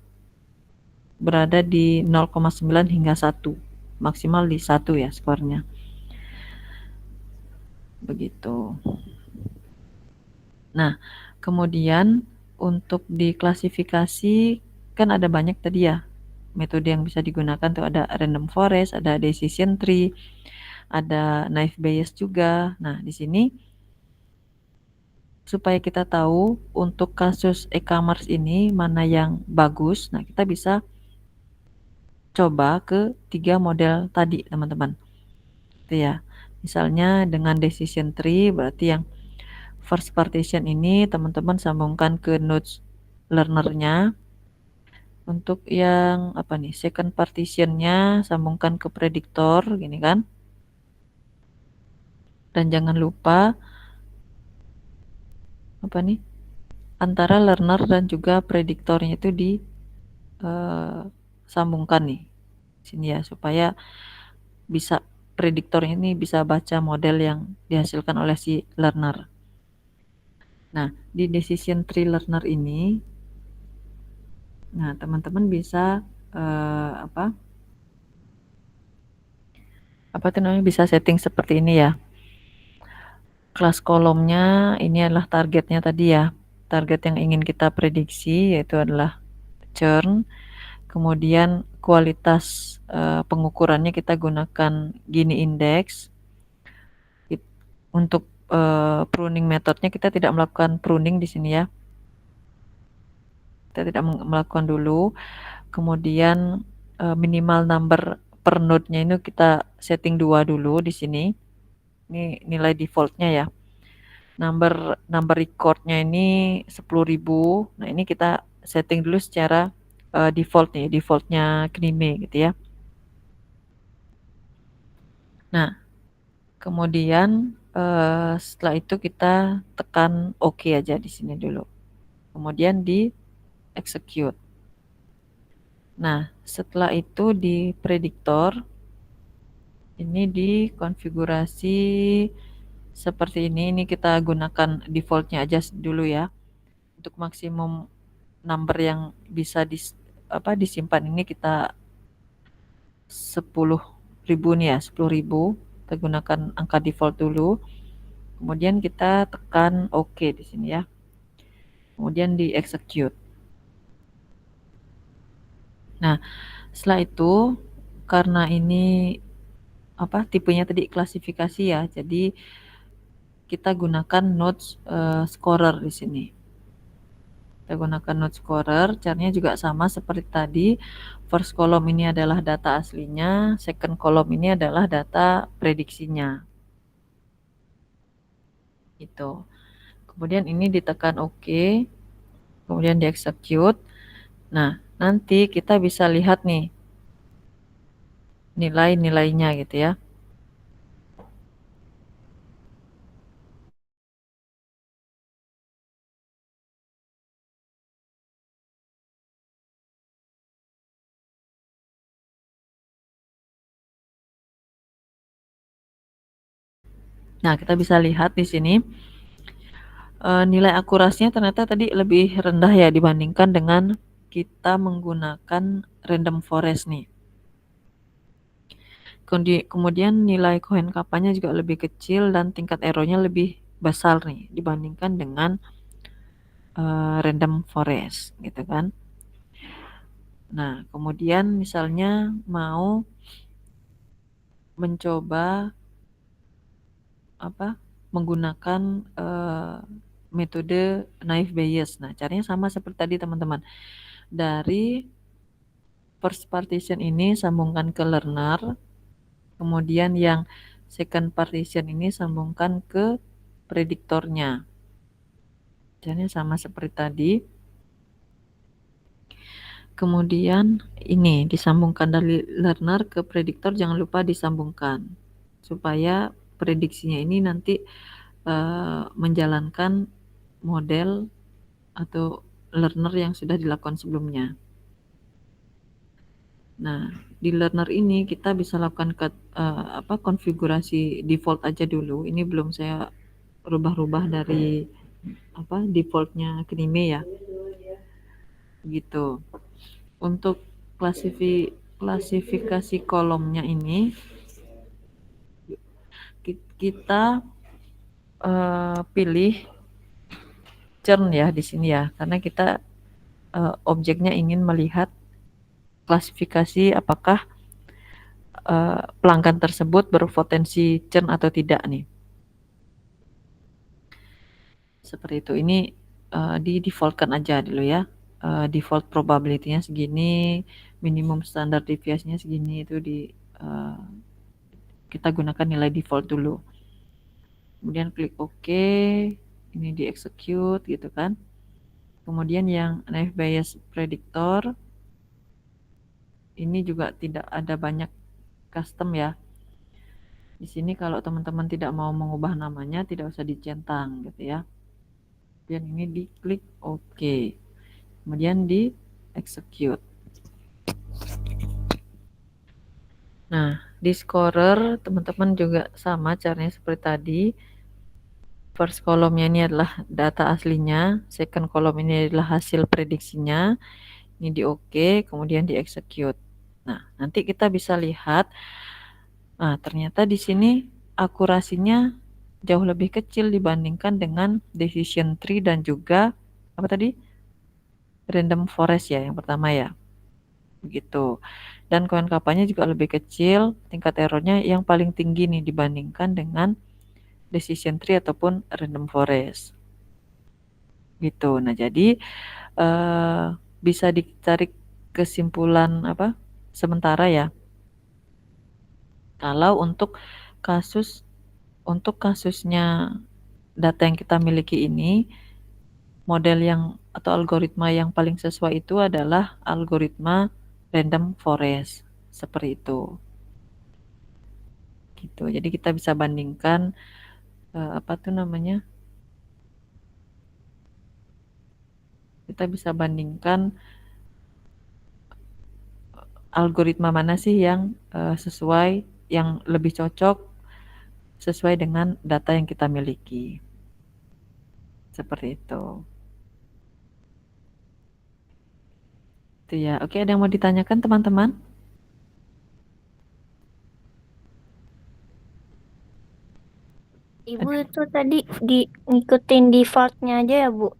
berada di 0,9 hingga 1. Maksimal di 1 ya skornya. Begitu. Nah, kemudian untuk diklasifikasi kan ada banyak tadi ya metode yang bisa digunakan tuh, ada random forest, ada decision tree, ada naive bayes juga. Nah, di sini supaya kita tahu untuk kasus e-commerce ini mana yang bagus, nah kita bisa coba ke 3 model tadi teman-teman. Itu ya. Misalnya dengan decision tree berarti yang first partition ini teman-teman sambungkan ke nodes learner-nya. Untuk yang second partition-nya sambungkan ke prediktor gini kan. Dan jangan lupa antara learner dan juga prediktornya itu disambungkan nih sini ya, supaya bisa prediktor ini bisa baca model yang dihasilkan oleh si learner. Nah, di decision tree learner ini, nah teman-teman bisa bisa setting seperti ini ya. Kelas kolomnya ini adalah targetnya tadi ya. Target yang ingin kita prediksi yaitu adalah churn. Kemudian kualitas pengukurannya kita gunakan Gini index. Untuk pruning metodenya kita tidak melakukan pruning di sini ya. Kita tidak melakukan dulu. Kemudian minimal number per node-nya ini kita setting 2 dulu di sini. Ini nilai defaultnya ya. Number recordnya ini 10.000. Nah, ini kita setting dulu secara default nih, defaultnya Knime gitu ya. Nah, kemudian setelah itu kita tekan OK aja di sini dulu. Kemudian di execute. Nah, setelah itu di prediktor ini di konfigurasi seperti ini kita gunakan defaultnya aja dulu ya. Untuk maksimum number yang bisa disimpan ini kita 10.000 nih ya, 10.000. Kita gunakan angka default dulu. Kemudian kita tekan OK di sini ya. Kemudian di execute. Nah, setelah itu karena ini tipenya tadi klasifikasi ya, jadi kita gunakan nodes scorer di sini. Kita gunakan node scorer, caranya juga sama seperti tadi. First column ini adalah data aslinya, second column ini adalah data prediksinya. Gitu. Kemudian ini ditekan OK, kemudian di execute. Nah, nanti kita bisa lihat nih nilai-nilainya gitu ya. Nah, kita bisa lihat di sini nilai akurasinya ternyata tadi lebih rendah ya dibandingkan dengan kita menggunakan random forest nih. Kemudian nilai koin kapanya juga lebih kecil dan tingkat errornya lebih besar nih dibandingkan dengan random forest gitu kan. Nah, kemudian misalnya mau mencoba menggunakan metode naive Bayes. Nah, caranya sama seperti tadi teman-teman. Dari first partition ini sambungkan ke learner, kemudian yang second partition ini sambungkan ke prediktornya. Caranya sama seperti tadi. Kemudian ini disambungkan dari learner ke prediktor, jangan lupa disambungkan supaya prediksinya ini nanti menjalankan model atau learner yang sudah dilakukan sebelumnya. Nah, di learner ini kita bisa lakukan konfigurasi default aja dulu. Ini belum saya rubah-rubah dari defaultnya Knime ya. Gitu. Untuk klasifikasi kolomnya ini kita pilih churn ya di sini ya, karena kita objeknya ingin melihat klasifikasi apakah pelanggan tersebut berpotensi churn atau tidak nih. Seperti itu. Ini di defaultkan aja dulu ya. Default probability-nya segini, minimum standar deviasinya segini, itu kita gunakan nilai default dulu. Kemudian klik OK, ini di execute gitu kan. Kemudian yang naive Bayes predictor ini juga tidak ada banyak custom ya. Di sini kalau teman-teman tidak mau mengubah namanya tidak usah dicentang gitu ya. Dan ini diklik OK. Kemudian di execute. Nah, di scorer teman-teman juga sama caranya seperti tadi. First kolomnya ini adalah data aslinya, second kolom ini adalah hasil prediksinya. Ini di OK, kemudian di execute. Nah, nanti kita bisa lihat, nah ternyata di sini akurasinya jauh lebih kecil dibandingkan dengan decision tree dan juga random forest ya yang pertama ya. Begitu. Dan koin kapanya juga lebih kecil, tingkat errornya yang paling tinggi nih dibandingkan dengan decision tree ataupun random forest. Gitu. Nah, jadi bisa ditarik kesimpulan sementara ya. Kalau untuk kasus untuk kasusnya data yang kita miliki ini, model yang atau algoritma yang paling sesuai itu adalah algoritma random forest, seperti itu. Gitu. Jadi kita bisa bandingkan apa tuh namanya? Kita bisa bandingkan algoritma mana sih yang sesuai, yang lebih cocok sesuai dengan data yang kita miliki. Seperti itu. Itu ya. Oke, ada yang mau ditanyakan teman-teman? Ibu itu tadi ngikutin defaultnya aja ya, Bu?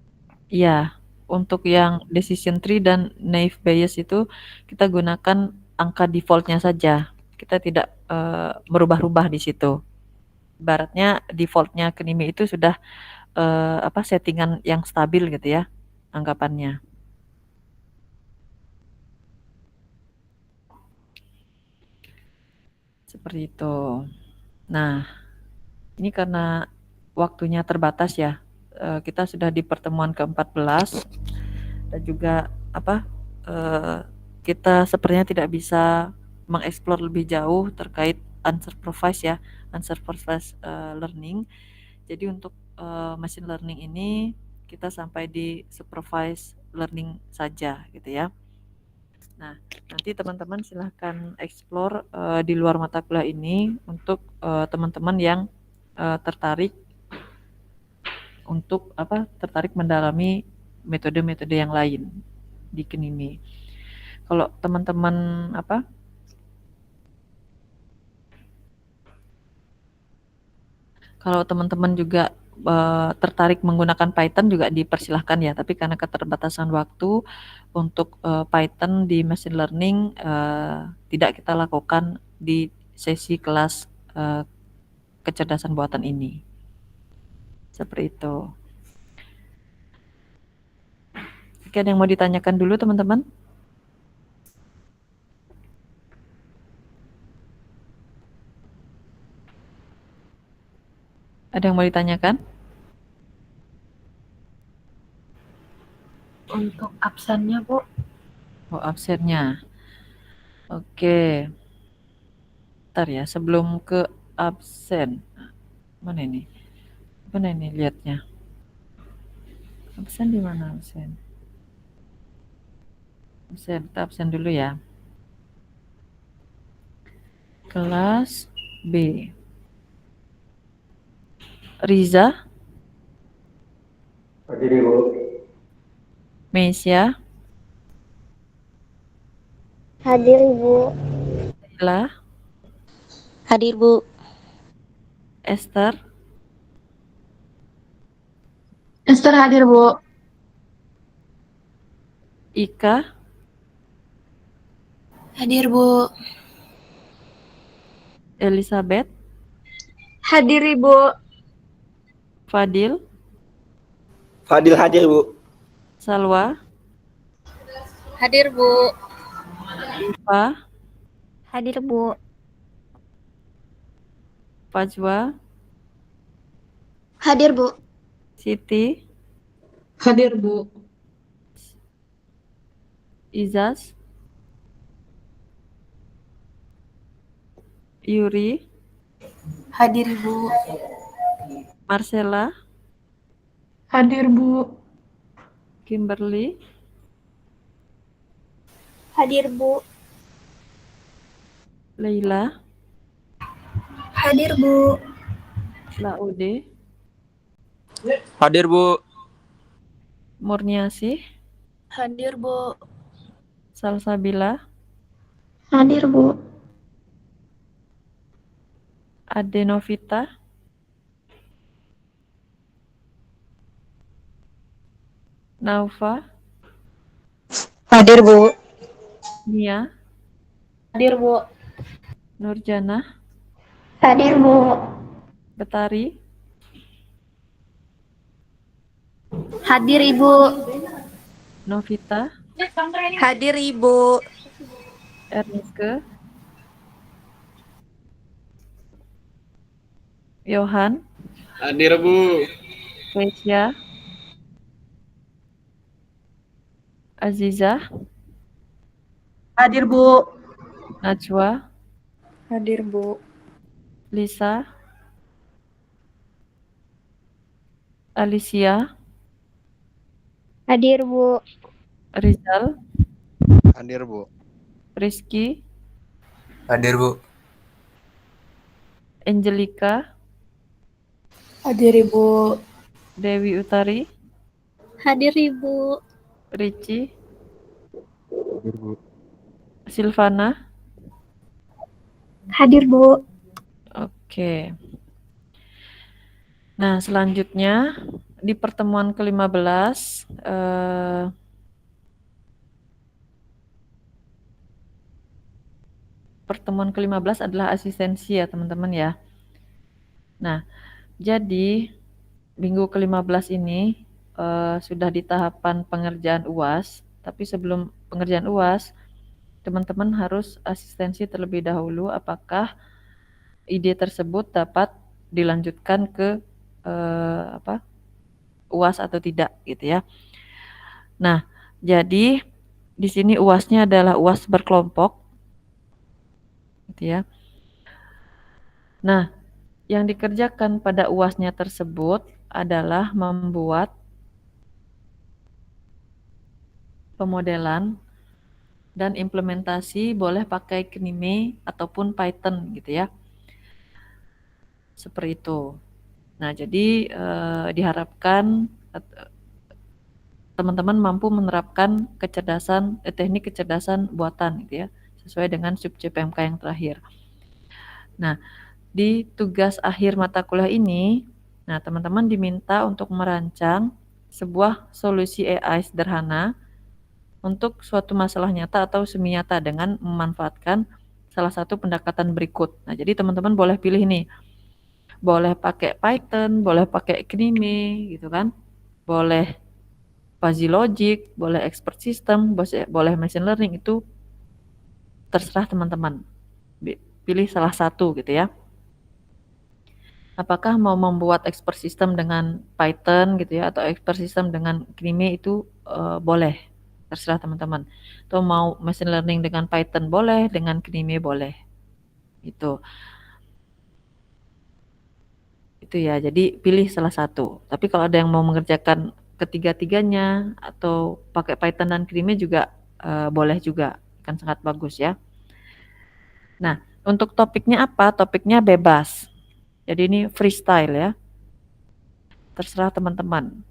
Iya, untuk yang decision tree dan naive Bayes itu kita gunakan angka defaultnya saja. Kita tidak merubah-rubah di situ. Ibaratnya defaultnya Knimi itu sudah apa settingan yang stabil gitu ya anggapannya. Seperti itu. Nah, ini karena waktunya terbatas ya. Kita sudah di pertemuan ke-14 dan juga apa kita sepertinya tidak bisa mengeksplor lebih jauh terkait unsupervised ya, unsupervised learning. Jadi untuk machine learning ini kita sampai di supervised learning saja gitu ya. Nah, nanti teman-teman silahkan explore di luar mata kuliah ini untuk teman-teman yang tertarik untuk apa? Tertarik mendalami metode-metode yang lain di Knimi. Kalau teman-teman apa? Kalau teman-teman juga tertarik menggunakan Python juga dipersilahkan ya, tapi karena keterbatasan waktu untuk Python di machine learning tidak kita lakukan di sesi kelas kecerdasan buatan ini. Seperti itu. Oke, ada yang mau ditanyakan dulu teman-teman? Ada yang mau ditanyakan? Untuk absennya, Bu. Oh, absennya. Oke. Bentar ya, sebelum ke absen. Mana ini? Mana ini lihatnya? Absen di mana absen? Absen, kita absen dulu ya. Kelas B. Riza, Hadir Ibu. Meisya, Hadir, Ibu. Ila, Hadir, Bu. Esther, Esther hadir, Bu. Ika, Hadir, Bu. Elizabeth, Hadir, Ibu. Fadil, Fadil hadir Bu. Salwa, Hadir, Bu. Iva, Hadir, Bu. Fajwa, Hadir, Bu. Siti, Hadir, Bu. Izas, Yuri, Hadir, Ibu. Marcella, Hadir, Bu. Kimberly, Hadir, Bu. Leila, Hadir, Bu. Laude, Hadir Bu. Murniasih, Hadir, Bu. Salsabila, Hadir, Bu. Adenovita, Naufa, Hadir, Bu. Nia, Hadir, Bu. Nurjana, Hadir, Bu. Betari, Hadir, Ibu. Novita, Hadir Ibu. Erniske, Yohan, Hadir Bu. Keisha, Azizah, Hadir Bu. Najwa, Hadir, Bu. Lisa, Alicia, Hadir, Bu. Rizal, Hadir, Bu. Rizky, Hadir, Bu. Angelica, Hadir Ibu. Dewi Utari, Hadir, Ibu. Ricci, Hadir, Bu. Silvana. Hadir Bu. Oke. Nah, selanjutnya di pertemuan ke-15 pertemuan ke-15 adalah asistensi ya, teman-teman ya. Nah, jadi minggu ke-15 ini sudah di tahapan pengerjaan UAS, tapi sebelum pengerjaan UAS, teman-teman harus asistensi terlebih dahulu apakah ide tersebut dapat dilanjutkan ke UAS atau tidak gitu ya. Nah, jadi di sini UASnya adalah UAS berkelompok gitu ya. Nah, yang dikerjakan pada UASnya tersebut adalah membuat pemodelan dan implementasi, boleh pakai Knime ataupun Python gitu ya. Seperti itu. Nah, jadi diharapkan teman-teman mampu menerapkan teknik kecerdasan buatan gitu ya, sesuai dengan sub CPMK yang terakhir. Nah, di tugas akhir mata kuliah ini, nah teman-teman diminta untuk merancang sebuah solusi AI sederhana untuk suatu masalah nyata atau semi nyata dengan memanfaatkan salah satu pendekatan berikut. Nah, jadi teman-teman boleh pilih nih, boleh pakai Python, boleh pakai Knime gitu kan, boleh fuzzy logic, boleh expert system, boleh machine learning, itu terserah teman-teman. Pilih salah satu gitu ya. Apakah mau membuat expert system dengan Python gitu ya, atau expert system dengan Knime, itu boleh, terserah teman-teman. Atau mau machine learning dengan Python boleh, dengan Knime boleh. Itu ya, jadi pilih salah satu. Tapi kalau ada yang mau mengerjakan ketiga-tiganya atau pakai Python dan Knime juga boleh juga, kan sangat bagus ya. Nah, untuk topiknya apa? Topiknya bebas. Jadi ini freestyle ya. Terserah teman-teman.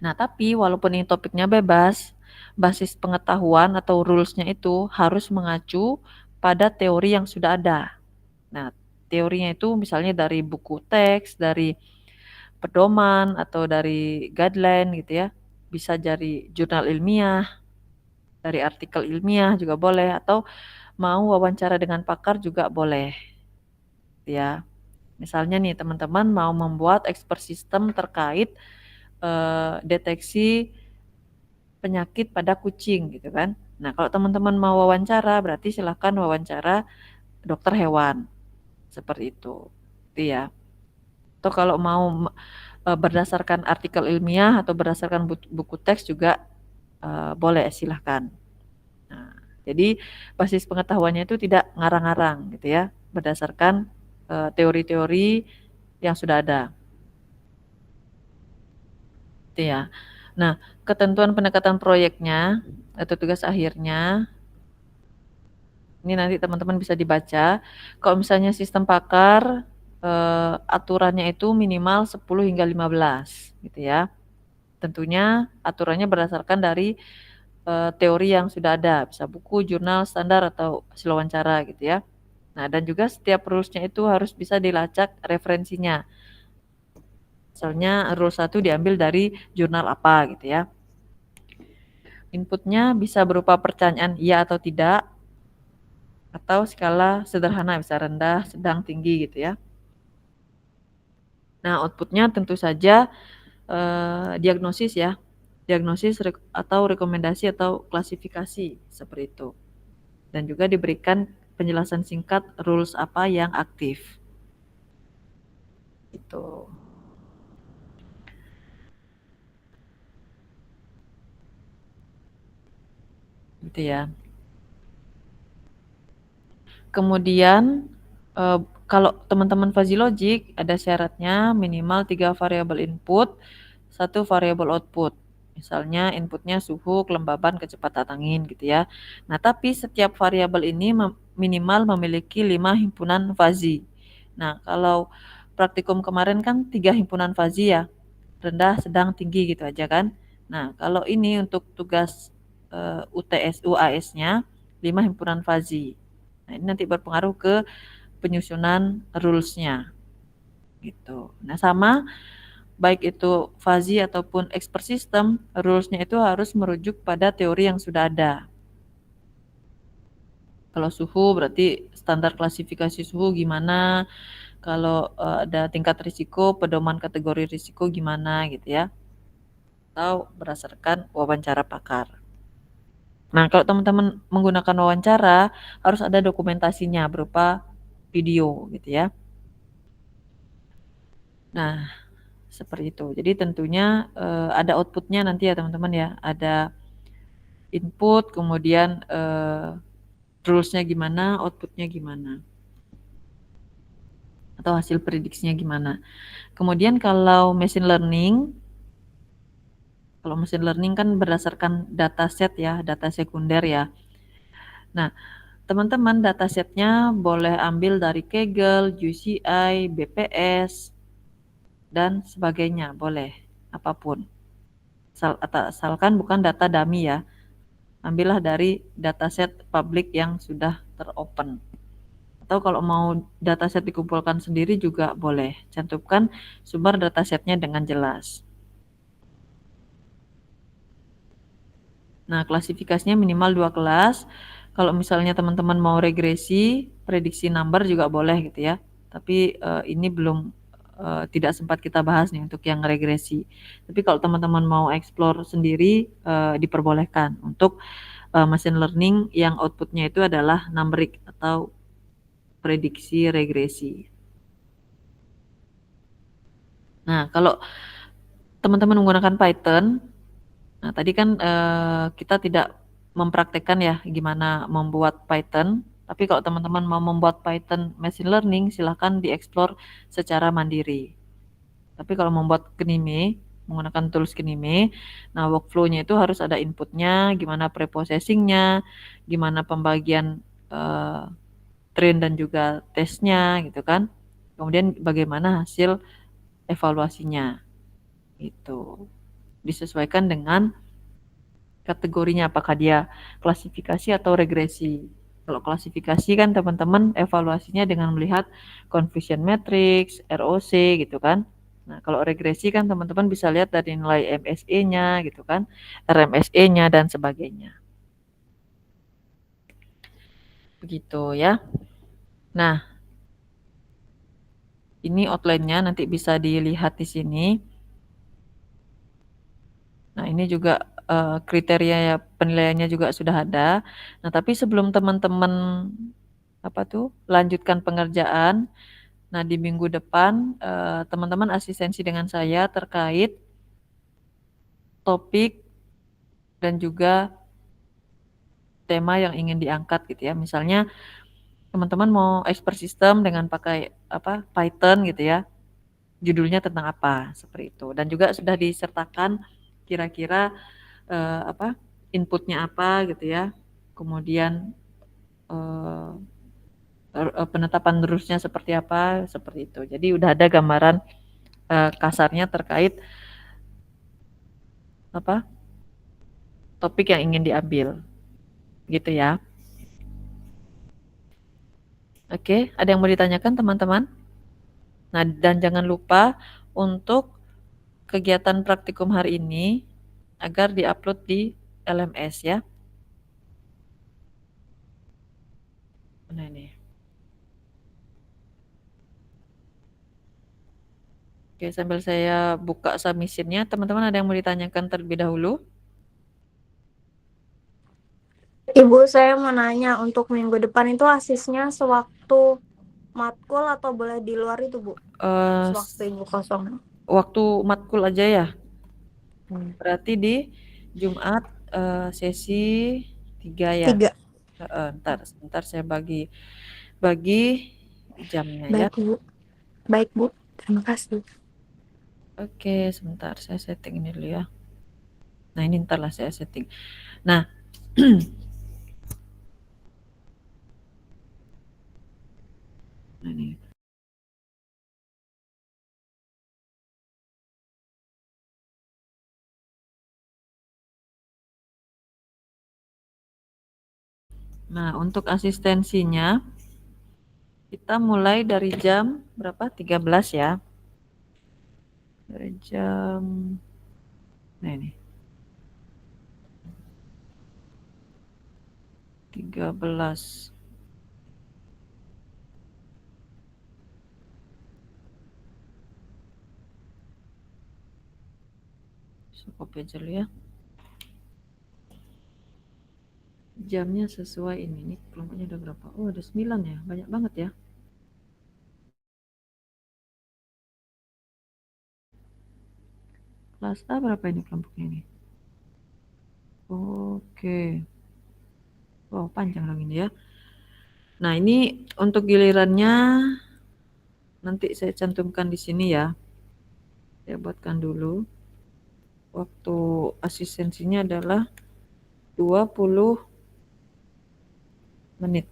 Nah, tapi walaupun ini topiknya bebas, basis pengetahuan atau rules-nya itu harus mengacu pada teori yang sudah ada. Nah, teorinya itu misalnya dari buku teks, dari pedoman, atau dari guideline gitu ya. Bisa dari jurnal ilmiah, dari artikel ilmiah juga boleh, atau mau wawancara dengan pakar juga boleh. Ya. Misalnya nih teman-teman mau membuat expert system terkait deteksi penyakit pada kucing gitu kan. Nah, kalau teman-teman mau wawancara, berarti silahkan wawancara dokter hewan. Seperti itu. Itu ya. Atau kalau mau berdasarkan artikel ilmiah atau berdasarkan buku teks juga boleh, silahkan. Nah, jadi basis pengetahuannya itu tidak ngarang-ngarang gitu ya, berdasarkan teori-teori yang sudah ada. Itu ya. Nah, ketentuan pendekatan proyeknya atau tugas akhirnya ini nanti teman-teman bisa dibaca. Kalau misalnya sistem pakar aturannya itu minimal 10 hingga 15 gitu ya. Tentunya aturannya berdasarkan dari teori yang sudah ada, bisa buku, jurnal, standar, atau hasil wawancara gitu ya. Nah, dan juga setiap rules-nya itu harus bisa dilacak referensinya. Misalnya rule 1 diambil dari jurnal apa gitu ya. Inputnya bisa berupa pertanyaan iya atau tidak, atau skala sederhana, bisa rendah, sedang, tinggi gitu ya. Nah, outputnya tentu saja diagnosis ya. Diagnosis atau rekomendasi atau klasifikasi seperti itu. Dan juga diberikan penjelasan singkat rules apa yang aktif. Itu. Gitu ya. Kemudian kalau teman-teman fuzzy logic ada syaratnya minimal 3 variabel input, 1 variabel output. Misalnya inputnya suhu, kelembaban, kecepatan angin gitu ya. Nah, tapi setiap variabel ini minimal memiliki 5 himpunan fuzzy. Nah, kalau praktikum kemarin kan 3 himpunan fuzzy ya. Rendah, sedang, tinggi gitu aja kan. Nah, kalau ini untuk tugas UAS-nya 5 himpunan fuzzy. Nah, ini nanti berpengaruh ke penyusunan rules-nya gitu. Nah, sama baik itu fuzzy ataupun expert system, rules-nya itu harus merujuk pada teori yang sudah ada. Kalau suhu berarti standar klasifikasi suhu gimana, kalau ada tingkat risiko, pedoman kategori risiko gimana gitu ya. Atau berdasarkan wawancara pakar. Nah, kalau teman-teman menggunakan wawancara, harus ada dokumentasinya berupa video gitu ya. Nah, seperti itu. Jadi tentunya ada outputnya nanti ya teman-teman ya. Ada input, kemudian rules-nya gimana, outputnya gimana. Atau hasil prediksinya gimana. Kemudian kalau machine learning kan berdasarkan dataset ya, data sekunder ya. Nah, teman-teman datasetnya boleh ambil dari Kaggle, UCI, BPS, dan sebagainya, boleh, apapun. Asalkan bukan data dummy ya. Ambillah dari dataset publik yang sudah teropen. Atau kalau mau dataset dikumpulkan sendiri juga boleh. Cantumkan sumber datasetnya dengan jelas. Nah, klasifikasinya minimal 2 kelas. Kalau misalnya teman-teman mau regresi, prediksi number juga boleh gitu ya. Tapi ini belum tidak sempat kita bahas nih untuk yang regresi. Tapi kalau teman-teman mau explore sendiri, diperbolehkan untuk machine learning yang outputnya itu adalah numeric atau prediksi regresi. Nah, kalau teman-teman menggunakan Python, nah tadi kan kita tidak mempraktekkan ya gimana membuat Python. Tapi kalau teman-teman mau membuat Python machine learning, silahkan dieksplor secara mandiri. Tapi kalau membuat Knime, menggunakan tools Knime, nah workflow-nya itu harus ada inputnya, gimana preprocessing-nya, gimana pembagian train dan juga tesnya gitu kan. Kemudian bagaimana hasil evaluasinya. Itu disesuaikan dengan kategorinya, apakah dia klasifikasi atau regresi. Kalau klasifikasi kan teman-teman evaluasinya dengan melihat confusion matrix, ROC gitu kan. Nah, kalau regresi kan teman-teman bisa lihat dari nilai MSE-nya gitu kan, RMSE-nya dan sebagainya. Begitu ya. Nah, ini outline-nya nanti bisa dilihat di sini. Nah, ini juga kriteria penilaiannya juga sudah ada. Nah, tapi sebelum teman-teman lanjutkan pengerjaan, nah di minggu depan teman-teman asistensi dengan saya terkait topik dan juga tema yang ingin diangkat gitu ya. Misalnya teman-teman mau expert system dengan pakai Python gitu ya. Judulnya tentang apa seperti itu. Dan juga sudah disertakan kira-kira inputnya apa gitu ya. Kemudian penetapan rules-nya seperti apa, seperti itu. Jadi udah ada gambaran kasarnya terkait topik yang ingin diambil. Gitu ya. Oke, ada yang mau ditanyakan teman-teman? Nah, dan jangan lupa untuk kegiatan praktikum hari ini agar diupload di LMS ya. Nah ini. Oke, sambil saya buka submission-nya, teman-teman ada yang mau ditanyakan terlebih dahulu? Ibu, saya mau nanya untuk minggu depan itu asisnya sewaktu matkul atau boleh di luar itu, Bu? Eh, Sewaktu Ibu kosong. waktu matkul aja ya. Berarti di Jumat sesi 3 ya. 3. Ntar saya bagi jamnya ya. Baik, Bu. Baik, Bu. Terima kasih. Oke, sebentar saya setting ini dulu ya. Nah, ini ntar lah saya setting. Nah, nah ini. Nah, untuk asistensinya kita mulai dari jam berapa? 13 ya. Dari jam nah ini 13. Saya copy aja dulu ya. Jamnya sesuai ini. Ini kelompoknya ada berapa? Oh, ada 9 ya. Banyak banget ya. Kelas A berapa ini kelompoknya ini? Oke. Wow, panjang dong ini ya. Nah, ini untuk gilirannya nanti saya cantumkan di sini ya. Saya buatkan dulu. Waktu asistensinya adalah 20 menit.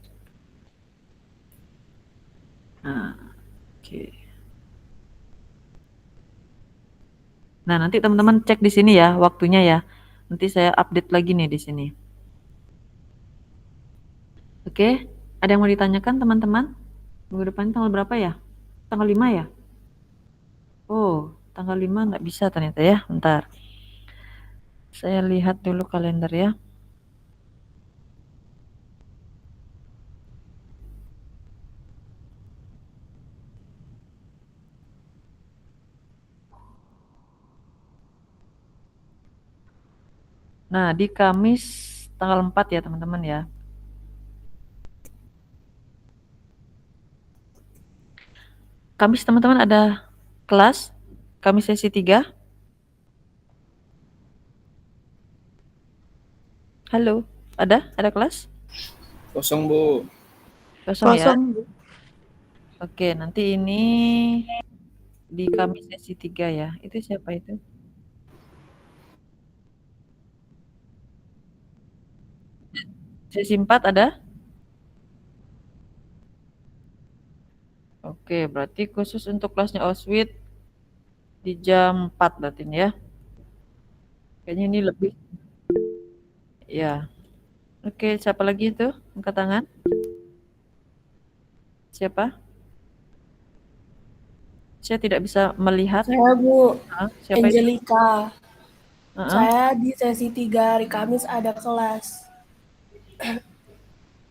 Nah, oke. Nah, nanti teman-teman cek di sini ya waktunya ya. Nanti saya update lagi nih di sini. Oke, ada yang mau ditanyakan teman-teman? Minggu depan tanggal berapa ya? Tanggal 5 ya? Oh, tanggal 5 nggak bisa ternyata ya. Bentar. Saya lihat dulu kalender ya. Nah, di Kamis tanggal 4 ya teman-teman ya. Kamis teman-teman ada kelas? Kamis sesi 3? Halo, ada? Ada kelas? Kosong, Bu. Kosong ya? Kosong, Bu. Oke, nanti ini di Kamis sesi 3 ya. Itu siapa itu? Sesi 4 ada? Oke, berarti khusus untuk kelasnya Auschwitz di jam 4 berarti ini ya. Kayaknya ini lebih. Ya. Oke, siapa lagi itu? Angkat tangan. Siapa? Saya tidak bisa melihat. Saya Bu Siapa itu? Angelica. Heeh. Saya di sesi 3 hari Kamis ada kelas.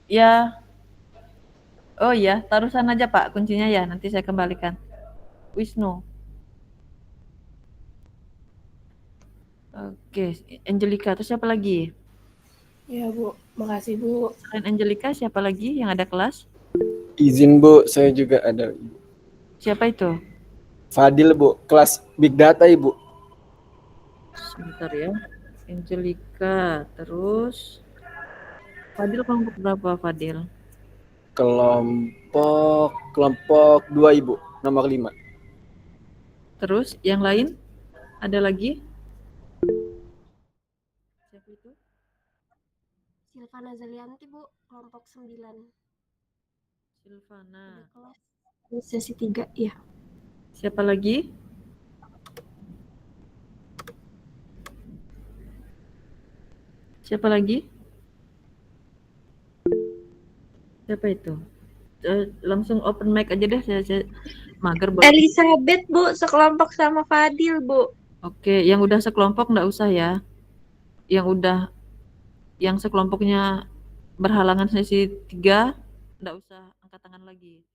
Ya. Oh iya, taruh sana aja Pak kuncinya ya. Nanti saya kembalikan. Wisnu. Oke, Angelica. Terus siapa lagi? Ya Bu, makasih Bu. Selain Angelica, siapa lagi yang ada kelas? Izin, Bu, saya juga ada. Siapa itu? Fadil, Bu, kelas Big Data, Ibu. Sebentar ya. Angelica. Terus Fadil kelompok berapa Fadil? Kelompok 2, Ibu, nomor 5. Terus yang lain? Ada lagi? Siapa itu? Silvana Zalianti, Bu, kelompok 9. Silvana. Ada kelas di sesi 3, ya. Siapa lagi? Siapa lagi? Siapa itu? Langsung open mic aja deh. Saya mager boleh. Elizabeth, Bu, sekelompok sama Fadil, Bu. Oke, yang udah sekelompok nggak usah ya. Yang sekelompoknya berhalangan sesi 3 nggak usah angkat tangan lagi.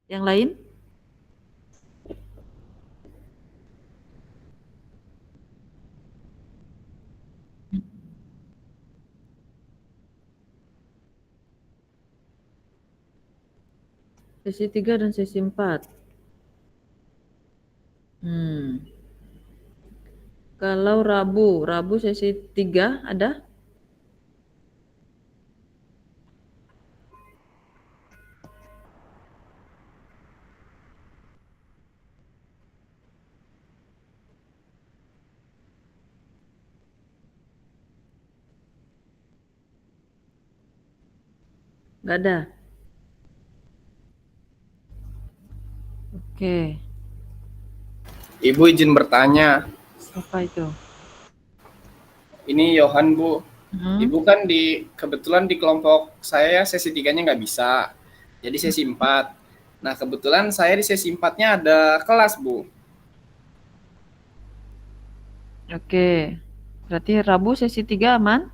Yang lain? Sesi 3 dan sesi 4. Kalau Rabu sesi 3 ada? Nggak ada. Oke. Ibu izin bertanya. Apa itu? Ini Yohan, Bu. Hmm? Ibu kan kebetulan di kelompok saya sesi 3-nya nggak bisa. Jadi sesi 4. Nah, kebetulan saya di sesi 4-nya ada kelas, Bu. Oke. Berarti Rabu sesi 3 aman?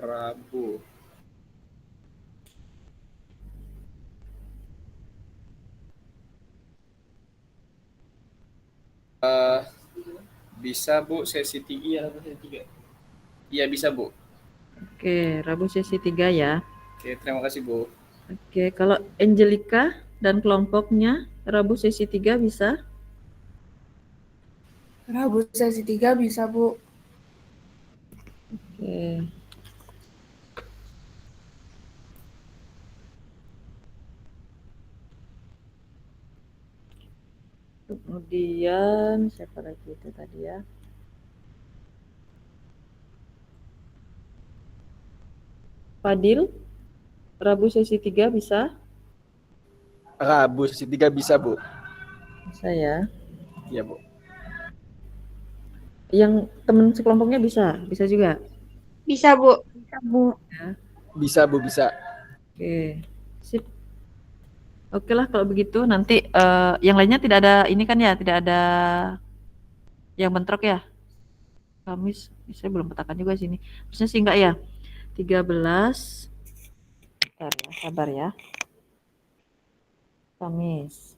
Rabu. Bisa, Bu, sesi 3. Iya, sesi 3. Iya, bisa, Bu. Oke, Rabu sesi 3 ya. Oke, terima kasih, Bu. Oke, kalau Angelica dan kelompoknya Rabu sesi 3 bisa? Rabu sesi 3 bisa, Bu. Oke. Kemudian siapa lagi itu tadi ya? Fadil, Rabu sesi 3 bisa? Rabu sesi 3 bisa, Bu. Bisa ya. Iya, Bu. Yang teman sekelompoknya bisa? Bisa juga? Bisa, Bu. Bisa, Bu. Ya. Bisa, Bu, bisa. Oke, sip. Oke lah kalau begitu nanti yang lainnya tidak ada ini kan ya, tidak ada yang bentrok ya. Kamis, saya belum petakan juga sini. Harusnya sih enggak ya. 13. Bentar ya, sabar ya. Kamis.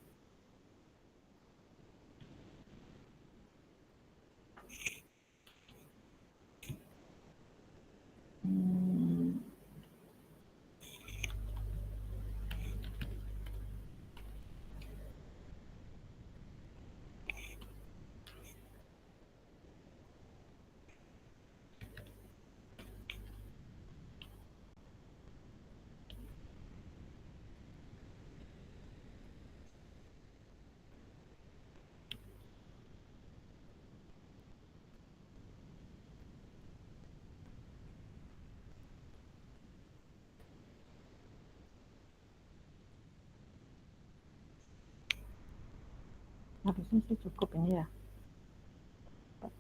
Harusnya sih cukup ini ya.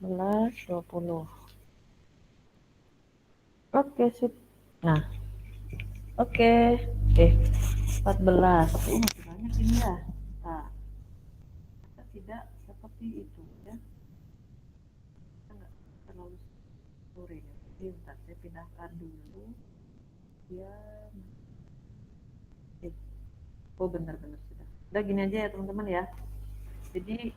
14, 20. Oke, sip. Nah, oke. 14. Masih banyak ini ya. Nah, kita tidak seperti itu ya. Kita nggak terlalu sore ya. Jadi bentar, saya pindahkan dulu. Ya. Oh, benar-benar sudah. Udah gini aja ya teman-teman ya. Jadi